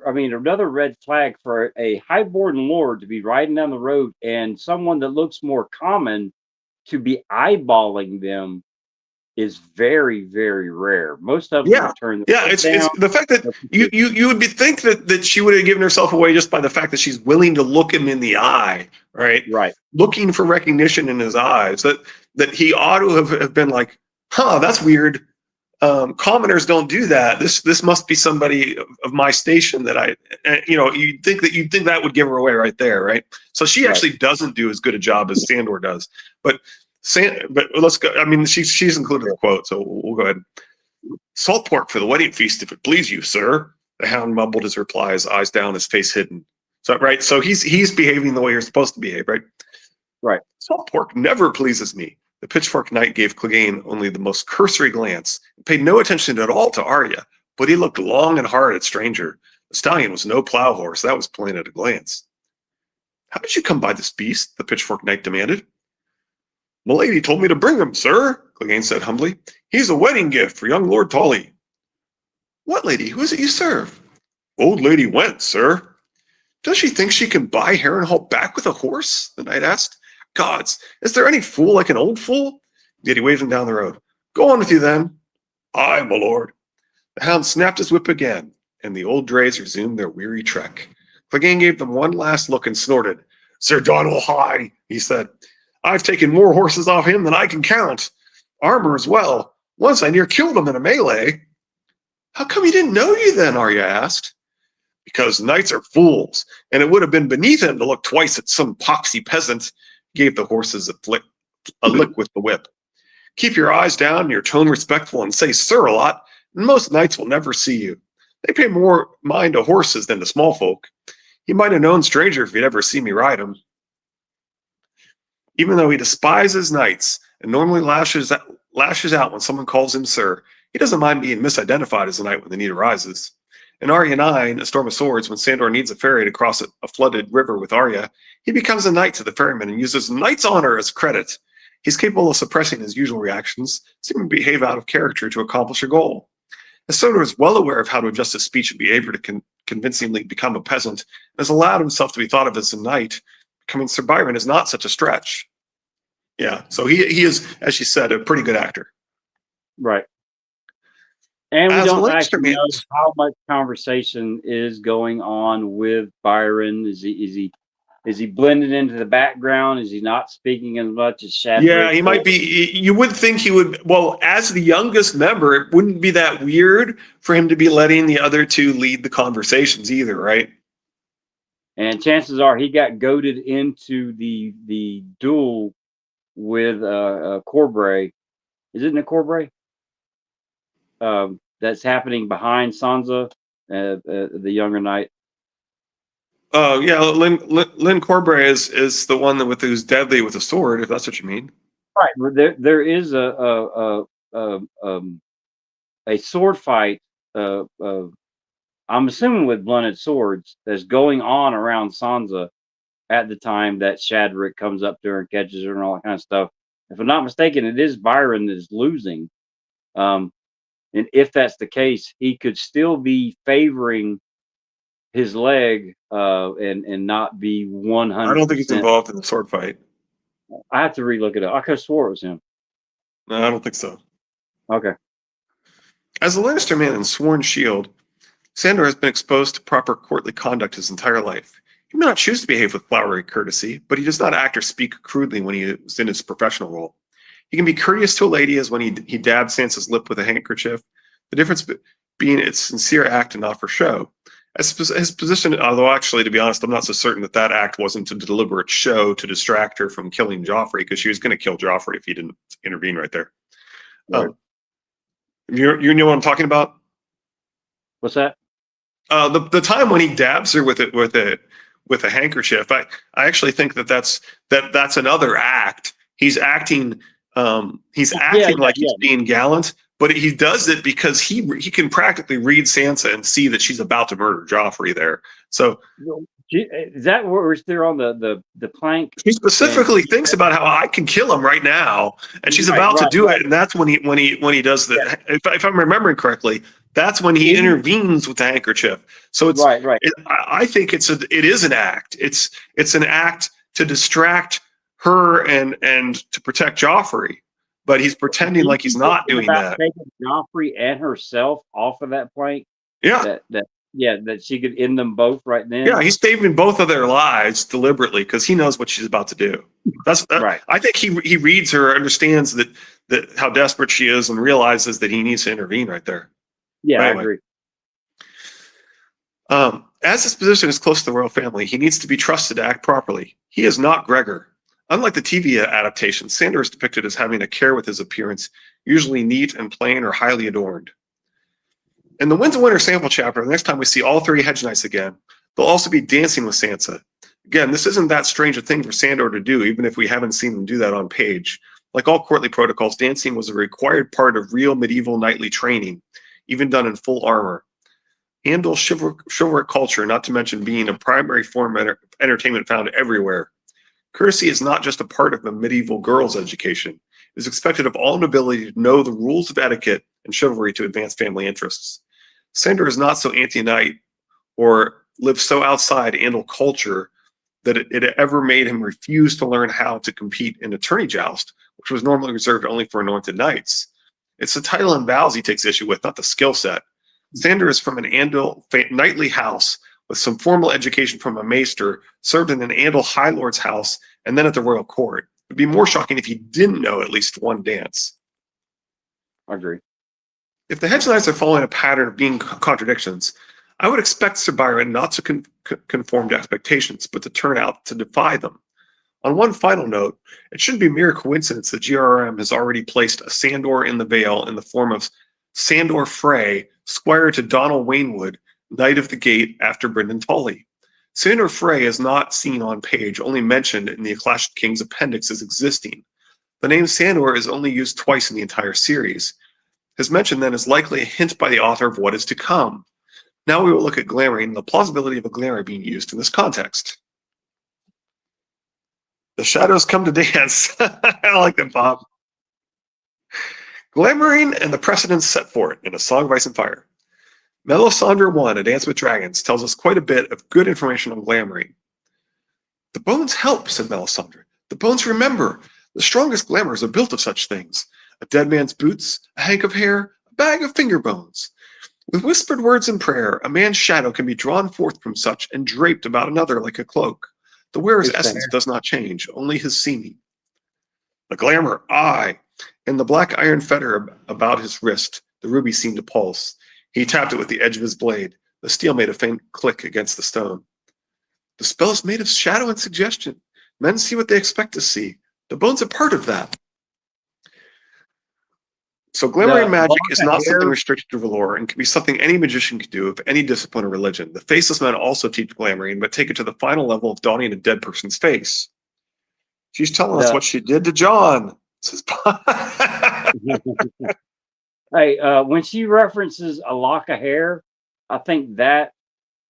red flag for a highborn lord to be riding down the road and someone that looks more common to be eyeballing them is very, very rare. Most of them turn it's the fact that you would think that she would have given herself away just by the fact that she's willing to look him in the eye, right? Looking for recognition in his eyes, that he ought to have been like, huh, that's weird. Commoners don't do that. This must be somebody of my station that you'd think that would give her away right there, right? So she actually doesn't do as good a job as Sandor does, but let's go. I mean, she's included the quote, so we'll go ahead. Salt pork for the wedding feast, if it please you, sir. The hound mumbled his reply, his eyes down, his face hidden. So he's behaving the way you're supposed to behave, right? Right. Salt pork never pleases me. The pitchfork knight gave Clegane only the most cursory glance and paid no attention at all to Arya, but he looked long and hard at Stranger. The stallion was no plow horse, that was plain at a glance. How did you come by this beast? The pitchfork knight demanded. Milady told me to bring him, sir, Clegane said humbly. He's a wedding gift for young Lord Tully. What lady? Who is it you serve? Old Lady Went, sir. Does she think she can buy Harrenhal back with a horse? The knight asked. Gods, is there any fool like an old fool? Yet he waved him down the road. Go on with you then. Aye, my lord. The hound snapped his whip again, and the old drays resumed their weary trek. Clegane gave them one last look and snorted. Sir Donald High, he said. I've taken more horses off him than I can count. Armor as well. Once I near killed him in a melee. How come he didn't know you then? Arya asked. Because knights are fools, and it would have been beneath him to look twice at some poxy peasant. Gave the horses a lick with the whip. Keep your eyes down and your tone respectful and say sir a lot, and most knights will never see you. They pay more mind to horses than to small folk. He might have known Stranger if he'd ever see me ride him. Even though he despises knights and normally lashes out when someone calls him sir, he doesn't mind being misidentified as a knight when the need arises. In Arya 9, A Storm of Swords, when Sandor needs a ferry to cross a flooded river with Arya, he becomes a knight to the ferryman and uses knight's honor as credit. He's capable of suppressing his usual reactions, seeming to behave out of character to accomplish a goal. As Sandor is well aware of how to adjust his speech and behavior to convincingly become a peasant, and has allowed himself to be thought of as a knight, becoming Sir Byron is not such a stretch. Yeah, so he is, as you said, a pretty good actor. Right. And we don't actually know how much conversation is going on with Byron. Is he Is he blended into the background? Is he not speaking as much as Shadrick? Yeah, he might be. You would think he would. Well, as the youngest member, it wouldn't be that weird for him to be letting the other two lead the conversations either, right? And chances are he got goaded into the duel with Corbray. Is it Corbray? That's happening behind Sansa, the younger knight. Oh yeah, Lynn Corbray is the one who's deadly with a sword, if that's what you mean. Right. There is a sword fight. I'm assuming with blunted swords that's going on around Sansa at the time that Shadrick comes up to her and catches her and all that kind of stuff. If I'm not mistaken, it is Byron that is losing. And if that's the case, he could still be favoring his leg and not be 100%. I don't think he's involved in the sword fight. I have to relook it up. I could have swore it was him. No, I don't think so. Okay. As a Lannister man and sworn shield, Sandor has been exposed to proper courtly conduct his entire life. He may not choose to behave with flowery courtesy, but he does not act or speak crudely when he is in his professional role. He can be courteous to a lady as when he dabbed Sansa's lip with a handkerchief, the difference being its sincere act and not for show. As his position, although actually, to be honest, I'm not so certain that act wasn't a deliberate show to distract her from killing Joffrey, because she was going to kill Joffrey if he didn't intervene right there. Right. You know what I'm talking about? What's that? The time when he dabs her with a handkerchief, I actually think that's another act. He's acting like he's being gallant, but he does it because he can practically read Sansa and see that she's about to murder Joffrey there. So is that where we're still on the plank? He specifically thinks about how I can kill him right now, and she's about to do it, and that's when he does the. Yeah. If I'm remembering correctly, that's when he intervenes with the handkerchief. So it's right. I think it is an act. It's an act to distract her and to protect Joffrey, but he's pretending like he's not doing that. Taking Joffrey and herself off of that plank. Yeah. That she could end them both right then. Yeah, he's saving both of their lives deliberately because he knows what she's about to do. That's right. I think he reads her, understands that how desperate she is, and realizes that he needs to intervene right there. Yeah, anyway. I agree. As his position is close to the royal family, he needs to be trusted to act properly. He is not Gregor. Unlike the TV adaptation, Sandor is depicted as having a care with his appearance, usually neat and plain or highly adorned. In the Winds of Winter sample chapter, the next time we see all three Hedge Knights again, they'll also be dancing with Sansa. Again, this isn't that strange a thing for Sandor to do, even if we haven't seen him do that on page. Like all courtly protocols, dancing was a required part of real medieval knightly training, even done in full armor. Andal chivalric culture, not to mention being a primary form of entertainment found everywhere. Courtesy is not just a part of a medieval girl's education. It is expected of all nobility to know the rules of etiquette and chivalry to advance family interests. Sandor is not so anti-knight or lives so outside Andal culture that it ever made him refuse to learn how to compete in a tourney joust, which was normally reserved only for anointed knights. It's the title and vows he takes issue with, not the skill set. Sandor is from an Andal knightly house with some formal education from a maester, served in an Andal High Lord's house, and then at the royal court. It would be more shocking if he didn't know at least one dance. I agree. If the Hedge Knights are following a pattern of being contradictions, I would expect Sir Byron not to conform to expectations, but to turn out to defy them. On one final note, it shouldn't be mere coincidence that GRM has already placed a Sandor in the Vale in the form of Sandor Frey, squire to Donald Waynwood, Knight of the Gate after Brynden Tully. Sandor Frey is not seen on page, only mentioned in the Clash of Kings appendix as existing. The name Sandor is only used twice in the entire series. His mention then is likely a hint by the author of what is to come. Now we will look at glamoring and the plausibility of a glamour being used in this context. The shadows come to dance. I like that, Bob. Glamoring and the precedents set for it in A Song of Ice and Fire. Melisandre I, A Dance with Dragons, tells us quite a bit of good information on glamoring. The bones help, said Melisandre. The bones remember. The strongest glamours are built of such things. A dead man's boots, a hank of hair, a bag of finger bones. With whispered words and prayer, a man's shadow can be drawn forth from such and draped about another like a cloak. The wearer's It's the essence hair. does not change, only his seeming. The glamour, aye, and the black iron fetter about his wrist, the ruby seemed to pulse. He tapped it with the edge of his blade. The steel made a faint click against the stone. The spell is made of shadow and suggestion. Men see what they expect to see. The bones are part of that. So glimmering The magic lock is of not something hair. restricted to Valor and can be something any magician can do of any discipline or religion. The faceless men also teach glamoring, but take it to the final level of donning a dead person's face. She's telling us The what she did to John. Says hey, when she references a lock of hair, I think that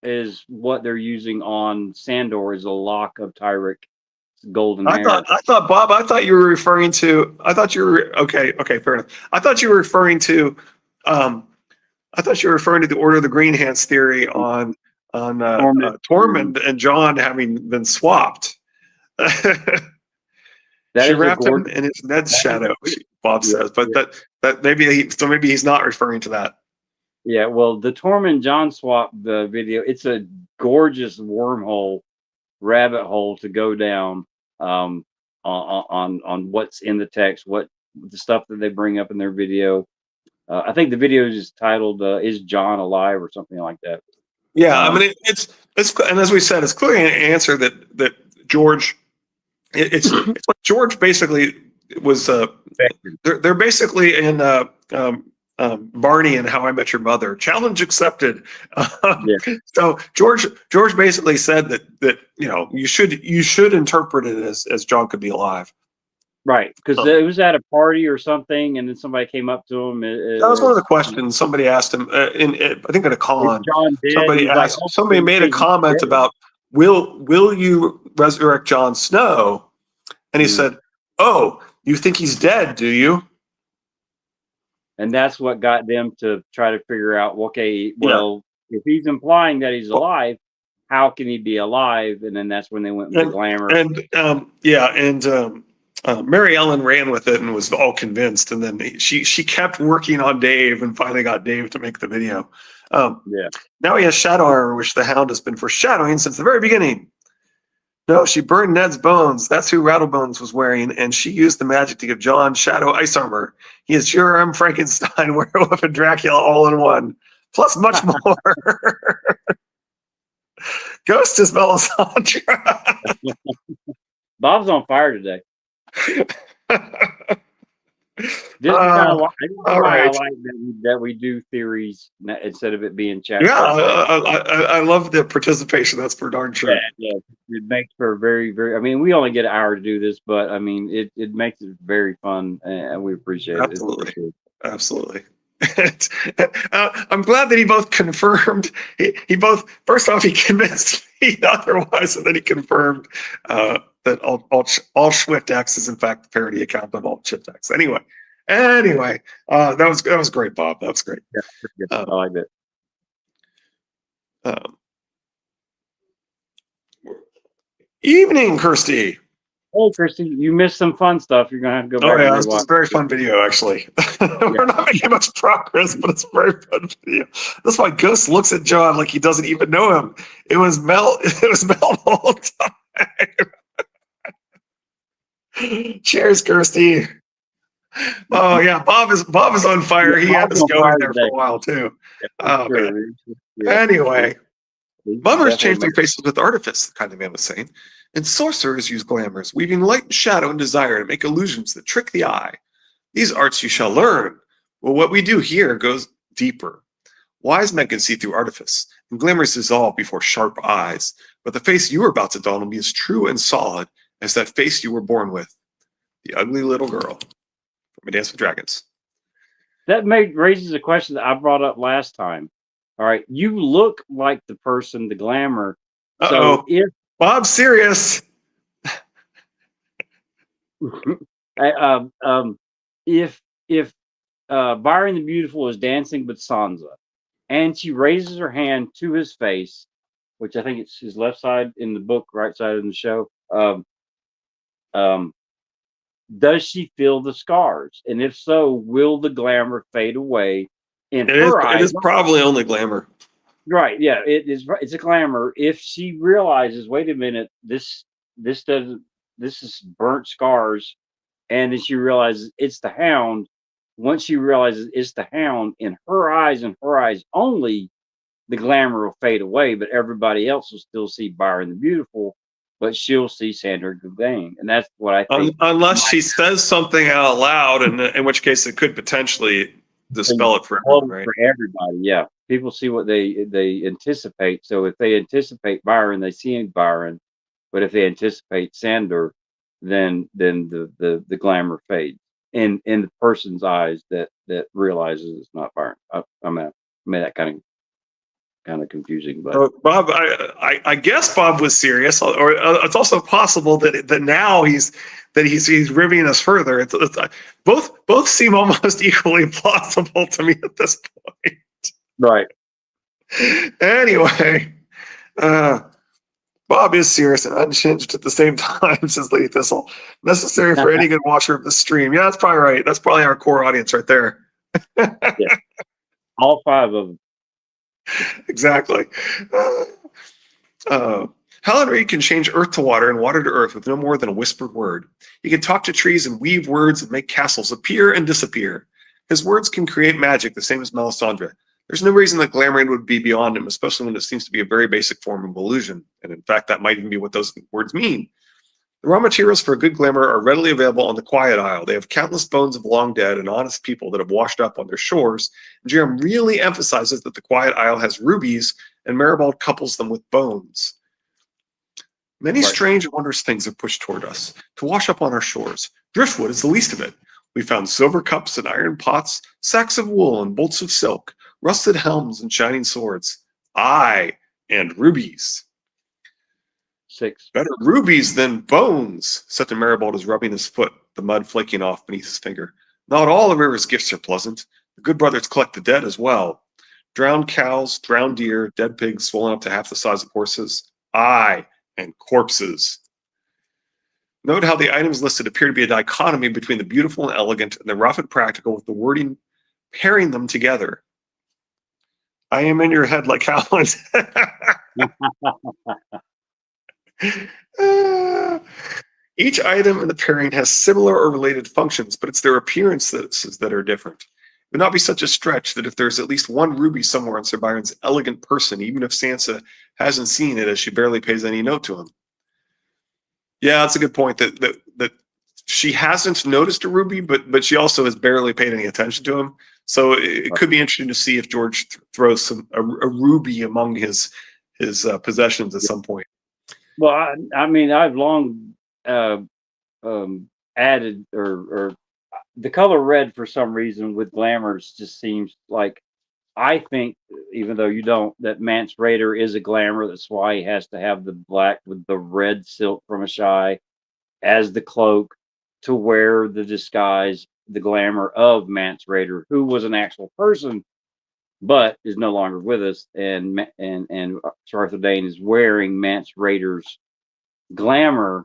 is what they're using on Sandor is a lock of Tyrik's golden hair. Bob, I thought you were referring to, okay, fair enough. I thought you were referring to, the Order of the Green Hands theory on Tormund and John having been swapped. That She is a wrapped him gorgeous. in his Ned's shadow, Bob says, but that maybe he's not referring to that. Yeah, well, the Tormund John swap the video, it's a gorgeous wormhole, rabbit hole to go down on what's in the text, what the stuff that they bring up in their video. I think the video is titled "Is John Alive?" or something like that. Yeah, I mean it's and as we said, it's clearly an answer that George. It's what George basically was. They're basically in Barney and How I Met Your Mother. Challenge accepted. So George basically said that you should interpret it as John could be alive. Right, because it was at a party or something, and then somebody came up to him. That was one of the questions somebody asked him. I think at a con, John dead? Somebody made a comment about, "Will you resurrect Jon Snow?" And he said, "Oh, you think he's dead, do you?" And that's what got them to try to figure out, okay, well, if he's implying that he's alive, how can he be alive? And then that's when they went with the glamour. Mary Ellen ran with it and was all convinced, and then she kept working on Dave and finally got Dave to make the video. Now he has shadow armor, which the Hound has been foreshadowing since the very beginning. No, she burned Ned's bones. That's who Rattlebones was wearing, and she used the magic to give John shadow ice armor. He is Jerem, Frankenstein, Werewolf, and Dracula all in one, plus much more. Ghost is Melisandre. Bob's on fire today. This is kind of I like that we do theories instead of it being chapters. Yeah, I love the participation. That's for darn sure. Yeah, it makes for very, very. I mean, we only get an hour to do this, but I mean, it makes it very fun, and we appreciate it. Absolutely. I'm glad that he both confirmed. He both, first off, he convinced me otherwise, and then he confirmed that all Swift X is in fact the parody account of all Shift X. Anyway, that was great, Bob. That was great. Yeah, I like that. Evening, Kirsty. Hey, Kirsty, you missed some fun stuff. You're gonna have to go back. Oh yeah, it's a very fun video, actually. We're not making much progress, but it's a very fun video. That's why Ghost looks at John like he doesn't even know him. It was Mel. It was Mel the whole time. Cheers, Kirsty. Oh yeah, Bob is on fire. He had us going there for a while too. Oh man. Anyway, mummers change their faces with artifice, the kind of man was saying. And sorcerers use glamours, weaving light and shadow and desire to make illusions that trick the eye. These arts you shall learn. Well, what we do here goes deeper. Wise men can see through artifice, and glamours dissolve before sharp eyes. But the face you are about to don will be as true and solid as that face you were born with. The ugly little girl from A Dance with Dragons. That raises a question that I brought up last time. All right, you look like the person, the glamour. So if Bob's serious. If Byron the Beautiful is dancing with Sansa, and she raises her hand to his face, which I think it's his left side in the book, right side in the show. Does she feel the scars? And if so, will the glamour fade away in her eyes? It is probably only glamour. Right, yeah, it is. It's a glamour. If she realizes, wait a minute, this this doesn't. This is burnt scars, and then she realizes it's the Hound. Once she realizes it's the Hound, in her eyes and her eyes only, the glamour will fade away, but everybody else will still see Byron the Beautiful, but she'll see Sandra Gougain, and that's what I think. Unless she says something out loud, and in which case it could potentially dispel it for everyone, right? For everybody, yeah. People see what they anticipate. So if they anticipate Byron, they see Byron. But if they anticipate Sandor, then the glamour fades in the person's eyes that realizes it's not Byron. I made that kind of confusing, but Bob, I guess Bob was serious, or it's also possible that now he's ribbing us further. It's both seem almost equally plausible to me at this point. right. Anyway, Bob is serious and unhinged at the same time, says Lady Thistle. Necessary for any good watcher of the stream. Yeah, that's probably right. That's probably our core audience right there. Yeah. All 5 of them. Exactly. Helen Reed can change earth to water and water to earth with no more than a whispered word. He can talk to trees and weave words and make castles appear and disappear. His words can create magic, the same as Melisandre. There's no reason that Glamorine would be beyond him, especially when it seems to be a very basic form of illusion. And in fact, that might even be what those words mean. The raw materials for a good glamour are readily available on the Quiet Isle. They have countless bones of long dead and honest people that have washed up on their shores. And Jerem really emphasizes that the Quiet Isle has rubies, and Maribald couples them with bones. Many strange and wondrous things are pushed toward us to wash up on our shores. Driftwood is the least of it. We found silver cups and iron pots, sacks of wool and bolts of silk, rusted helms and shining swords. Aye, and rubies. 6. Better rubies than bones, said to Maribald as rubbing his foot, the mud flaking off beneath his finger. Not all the river's gifts are pleasant. The good brothers collect the dead as well. Drowned cows, drowned deer, dead pigs swollen up to half the size of horses. Aye, and corpses. Note how the items listed appear to be a dichotomy between the beautiful and elegant and the rough and practical, with the wording pairing them together. I am in your head like Howland. Each item in the pairing has similar or related functions, but it's their appearances that are different. It would not be such a stretch that if there's at least one ruby somewhere on Sir Byron's elegant person, even if Sansa hasn't seen it, as she barely pays any note to him. Yeah, that's a good point. That she hasn't noticed a ruby, but she also has barely paid any attention to him. So it could be interesting to see if George throws a ruby among his possessions at some point. Well, I mean, I've long added or the color red for some reason with glamours just seems like, I think, even though you don't, that Mance Rayder is a glamour. That's why he has to have the black with the red silk from Ashai as the cloak to wear the disguise, the glamour of Mance Rayder, who was an actual person but is no longer with us. And Sir Arthur Dayne is wearing Mance Rayder's glamour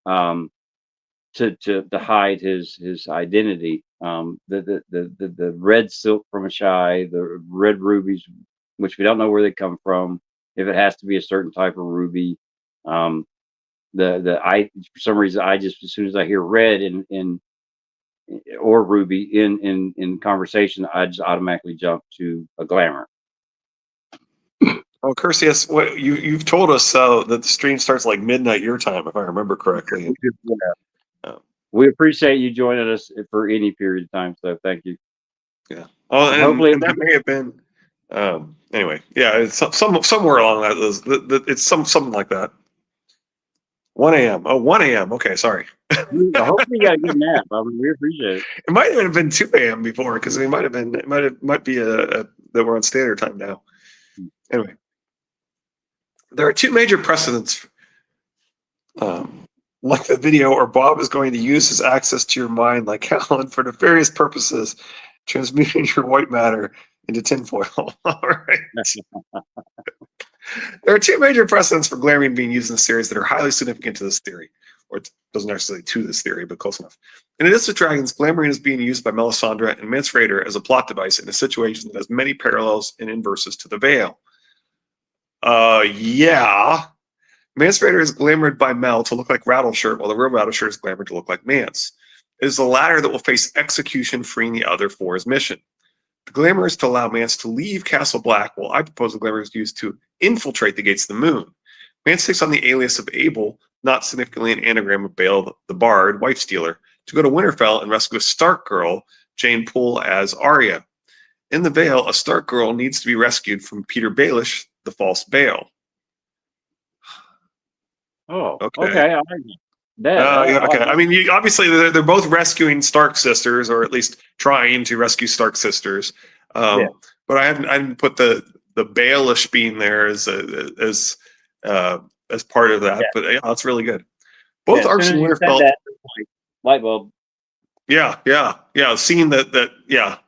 to hide his identity. The red silk from Ashai, the red rubies, which we don't know where they come from, if it has to be a certain type of ruby. For some reason, I just, as soon as I hear red or ruby in conversation, I just automatically jump to a glamour. Oh, Cursius, what you've told us that the stream starts like midnight your time, if I remember correctly. Yeah. We appreciate you joining us for any period of time. So thank you. Yeah. Oh, and hopefully that may have been. Anyway, yeah, it's somewhere along that. It's something like that. 1 a.m. Oh, 1 a.m. Okay, sorry. Hopefully you got a good nap. I mean, we appreciate it. It might have been 2 a.m. before, because it might be that we're on standard time now. Anyway, there are 2 major precedents. Like the video, or Bob is going to use his access to your mind, like Helen, for nefarious purposes, transmuting your white matter into tinfoil. All right. There are 2 major precedents for Glamorine being used in the series that are highly significant to this theory, or it doesn't necessarily to this theory, but close enough. In It Is the Dragons, Glamorine is being used by Melisandre and Mance Rayder as a plot device in a situation that has many parallels and inverses to the Veil. Yeah, Mance Rayder is glamored by Mel to look like Rattleshirt, while the real Rattleshirt is glamored to look like Mance. It is the latter that will face execution, freeing the other for his mission. The glamour is to allow Mance to leave Castle Black, while I propose the glamour is used to infiltrate the gates of the moon. Mance takes on the alias of Abel, not significantly an anagram of Bale the Bard, wife stealer, to go to Winterfell and rescue a Stark girl, Jane Poole as Arya. In the Vale, a Stark girl needs to be rescued from Peter Baelish, the false Bale. Oh, Okay. okay. I like that. Yeah, I okay. like I mean, obviously, they're both rescuing Stark sisters, or at least trying to rescue Stark sisters. Yeah. But I didn't put the Baelish being there as part of that. Yeah. But yeah, that's really good. Both as arcs soon in as you said Winterfell. that, light bulb. Yeah. Seeing that.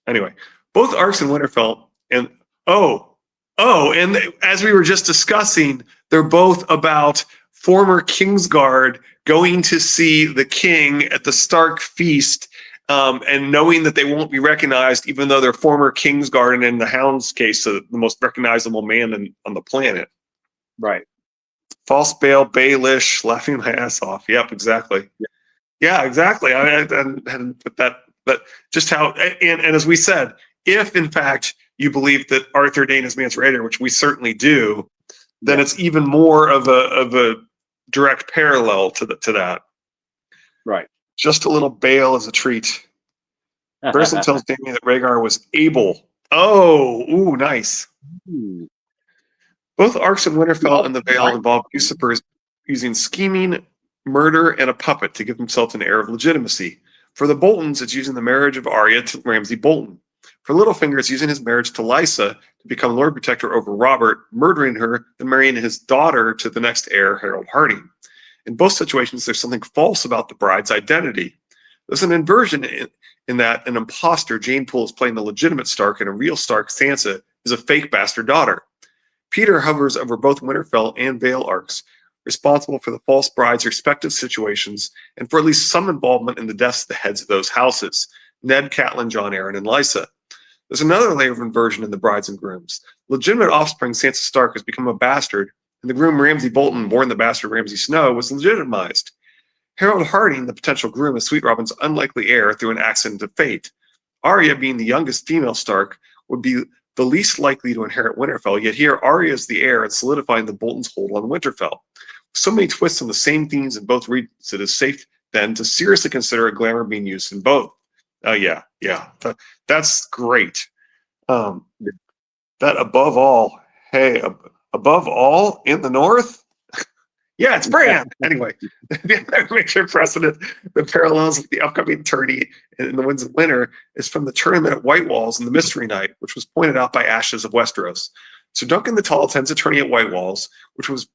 Anyway, both arcs in Winterfell, and and as we were just discussing, they're both about former Kingsguard going to see the king at the Stark feast, and knowing that they won't be recognized, even though they're former Kingsguard, and in the Hound's case, the most recognizable man on the planet. Right. False Bale, Baelish, laughing my ass off. Yep, exactly. Yeah, exactly. I hadn't put that, but just how, and as we said, if in fact you believe that Arthur Dayne is Mance Rayder, which we certainly do, then it's even more of a direct parallel to that. Right. Just a little Bale as a treat. Person tells Dany that Rhaegar was able. Oh, ooh, nice. Both arcs in Winterfell and the Vale involve usurpers using scheming, murder, and a puppet to give themselves an air of legitimacy. For the Boltons, it's using the marriage of Arya to Ramsay Bolton. For Littlefinger, it's using his marriage to Lysa to become Lord Protector over Robert, murdering her, then marrying his daughter to the next heir, Harold Harding. In both situations, there's something false about the bride's identity. There's an inversion in that an imposter, Jane Poole, is playing the legitimate Stark, and a real Stark, Sansa, is a fake bastard daughter. Peter hovers over both Winterfell and Vale arcs, responsible for the false bride's respective situations and for at least some involvement in the deaths of the heads of those houses, Ned, Catelyn, Jon Arryn, and Lysa. There's another layer of inversion in the brides and grooms. Legitimate offspring Sansa Stark has become a bastard, and the groom Ramsay Bolton, born the bastard Ramsay Snow, was legitimized. Harold Harding, the potential groom, is Sweet Robin's unlikely heir through an accident of fate. Arya, being the youngest female Stark, would be the least likely to inherit Winterfell, yet here Arya is the heir and solidifying the Boltons' hold on Winterfell. So many twists on the same themes in both regions, it is safe then to seriously consider a glamour being used in both. That's great. That above all, above all in the north? Yeah, it's Bran. Anyway, the major precedent that parallels the upcoming tourney in the Winds of Winter is from the tournament at White Walls and the Mystery Night, which was pointed out by Ashes of Westeros. So Duncan the Tall attends a tourney at White Walls, which was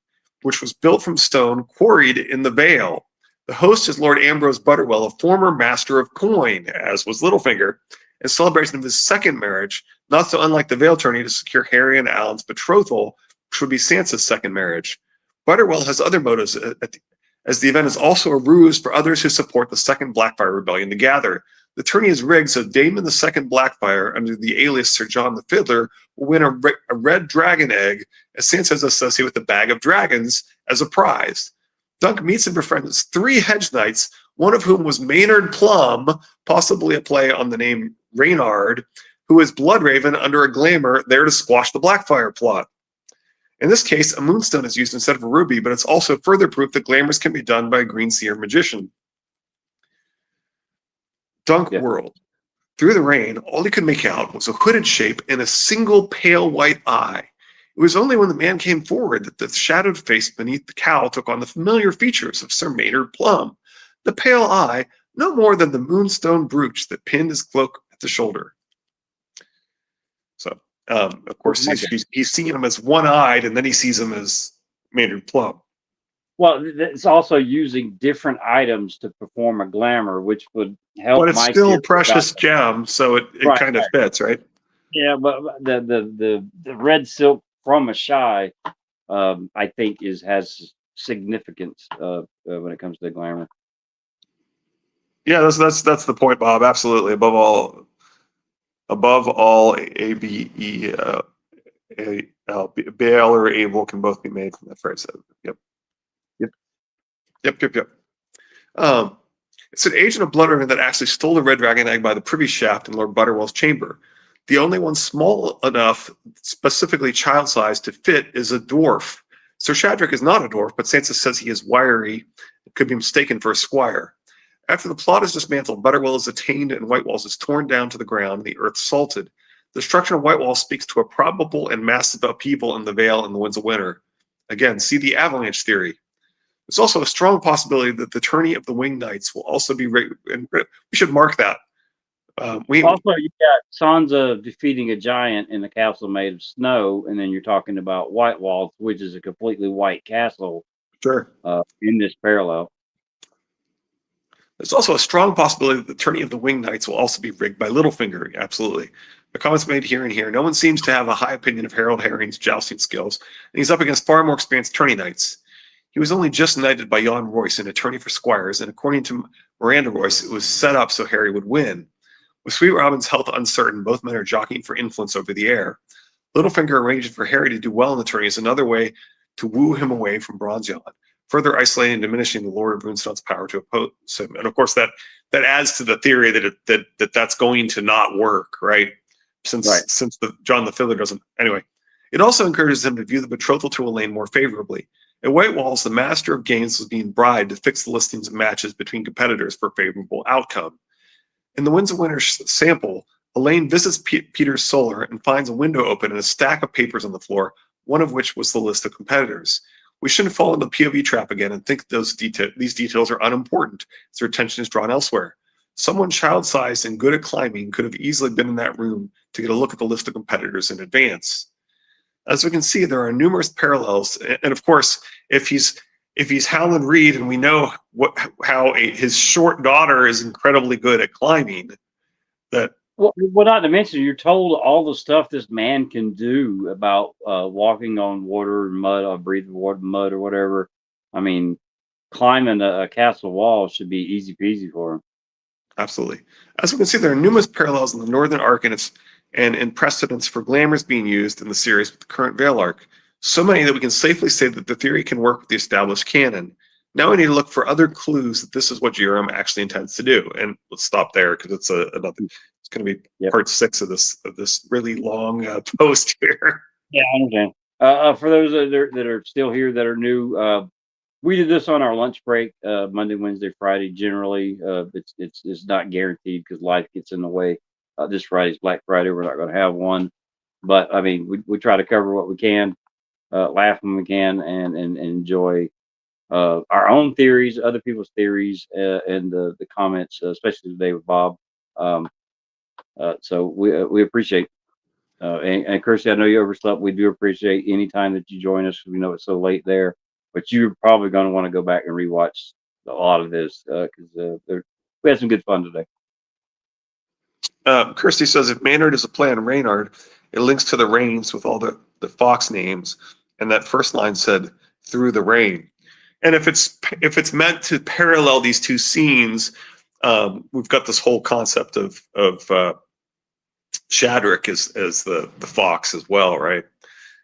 built from stone quarried in the Vale. The host is Lord Ambrose Butterwell, a former master of coin, as was Littlefinger, in celebration of his second marriage, not so unlike the Vale tourney to secure Harry and Alan's betrothal, which would be Sansa's second marriage. Butterwell has other motives, as the event is also a ruse for others who support the Second Blackfire Rebellion to gather. The tourney is rigged so Daemon the Second Blackfire, under the alias Sir John the Fiddler, will win a red dragon egg, as Sansa is associated with the Bag of Dragons, as a prize. Dunk meets and befriends 3 hedge knights, one of whom was Maynard Plum, possibly a play on the name Reynard, who is Bloodraven under a glamour there to squash the Blackfire plot. In this case, a moonstone is used instead of a ruby, but it's also further proof that glamours can be done by a green seer magician. Dunk World. Through the rain, all he could make out was a hooded shape and a single pale white eye. It was only when the man came forward that the shadowed face beneath the cowl took on the familiar features of Sir Maynard Plum. The pale eye, no more than the moonstone brooch that pinned his cloak at the shoulder. So, of course, he's seeing him as one-eyed, and then he sees him as Maynard Plum. Well, it's also using different items to perform a glamour, which would help. But it's still precious gem, so it kind of fits, right? Yeah, but the red silk from Ashai, I think has significance when it comes to the glamour. Yeah, that's the point, Bob. Absolutely. Above all, ABE Baal or Abel can both be made from that phrase. Yep. It's an agent of Blood that actually stole the red dragon egg by the privy shaft in Lord Butterwell's chamber. The only one small enough, specifically child-sized, to fit is a dwarf. Sir Shadrach is not a dwarf, but Sansa says he is wiry and could be mistaken for a squire. After the plot is dismantled, Butterwell is attained and White Walls is torn down to the ground and the earth salted. The destruction of White Walls speaks to a probable and massive upheaval in the Vale in the Winds of Winter. Again, see the avalanche theory. There's also a strong possibility that the tourney of the Winged Knights will also be and we should mark that. Also, you got Sansa defeating a giant in a castle made of snow, and then you're talking about White Walls, which is a completely white castle. Sure. In this parallel. There's also a strong possibility that the tourney of the Winged Knights will also be rigged by Littlefinger. Absolutely. The comments made here and here. No one seems to have a high opinion of Harold Herring's jousting skills, and he's up against far more experienced tourney knights. He was only just knighted by Jan Royce, an attorney for squires, and according to Miranda Royce, it was set up so Harry would win. With Sweet Robin's health uncertain, both men are jockeying for influence over the air. Littlefinger arranged for Harry to do well in the tourney as another way to woo him away from Bronze Jan, further isolating and diminishing the Lord of Runestone's power to oppose him. And of course, that adds to the theory that that's going to not work, right? Since the John the Fiddler doesn't. Anyway, it also encourages him to view the betrothal to Elaine more favorably. At White Walls, the master of games was being bribed to fix the listings of matches between competitors for a favorable outcome. In the Winds of Winter sample, Elaine visits Peter's solar and finds a window open and a stack of papers on the floor, one of which was the list of competitors. We shouldn't fall into the POV trap again and think these details are unimportant as their attention is drawn elsewhere. Someone child-sized and good at climbing could have easily been in that room to get a look at the list of competitors in advance. As we can see, there are numerous parallels, and of course, if he's Howland Reed, and we know how his short daughter is incredibly good at climbing, that well, not to mention you're told all the stuff this man can do about walking on water, mud, or breathing water, mud, or whatever. I mean, climbing a castle wall should be easy peasy for him. Absolutely. As we can see, there are numerous parallels in the Northern Arc and in precedents for glamours being used in the series with the current Vale arc. So many that we can safely say that the theory can work with the established canon. Now we need to look for other clues that this is what Jerome actually intends to do. And let's stop there because it's it's going to be part 6 of this really long post here. Yeah, I understand. For those that are still here that are new, we did this on our lunch break, Monday, Wednesday, Friday. Generally, it's not guaranteed because life gets in the way. This Friday's Black Friday. We're not going to have one, but I mean, we try to cover what we can, laugh when we can, and enjoy our own theories, other people's theories, and the comments, especially today with Bob. So we appreciate. And Kirsty, I know you overslept. We do appreciate any time that you join us. We know it's so late there, but you're probably going to want to go back and rewatch a lot of this because we had some good fun today. Kirsty says if Maynard is a play on Reynard, it links to the rains with all the fox names, and that first line said through the rain. And if it's meant to parallel these two scenes, we've got this whole concept of Shadrach as the fox as well, right?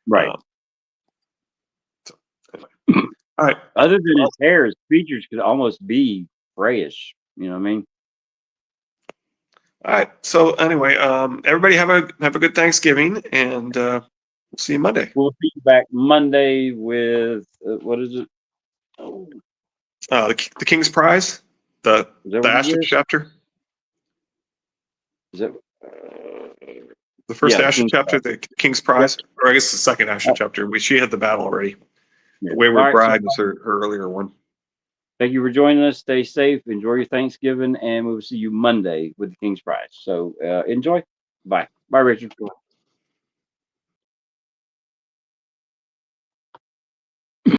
Right. So anyway. All right. Other than his hair, his features could almost be grayish. You know what I mean? All right. So anyway, everybody have a good Thanksgiving, and we'll see you Monday. We'll be back Monday with what is it? Oh. The King's Prize, the Asher chapter. Is that the first Asher chapter, the King's Prize, or I guess the second Asher chapter? She had the battle already. The Wayward Bride was her earlier one. Thank you for joining us. Stay safe. Enjoy your Thanksgiving, and we will see you Monday with the King's Prize. So enjoy. Bye. Bye, Richard.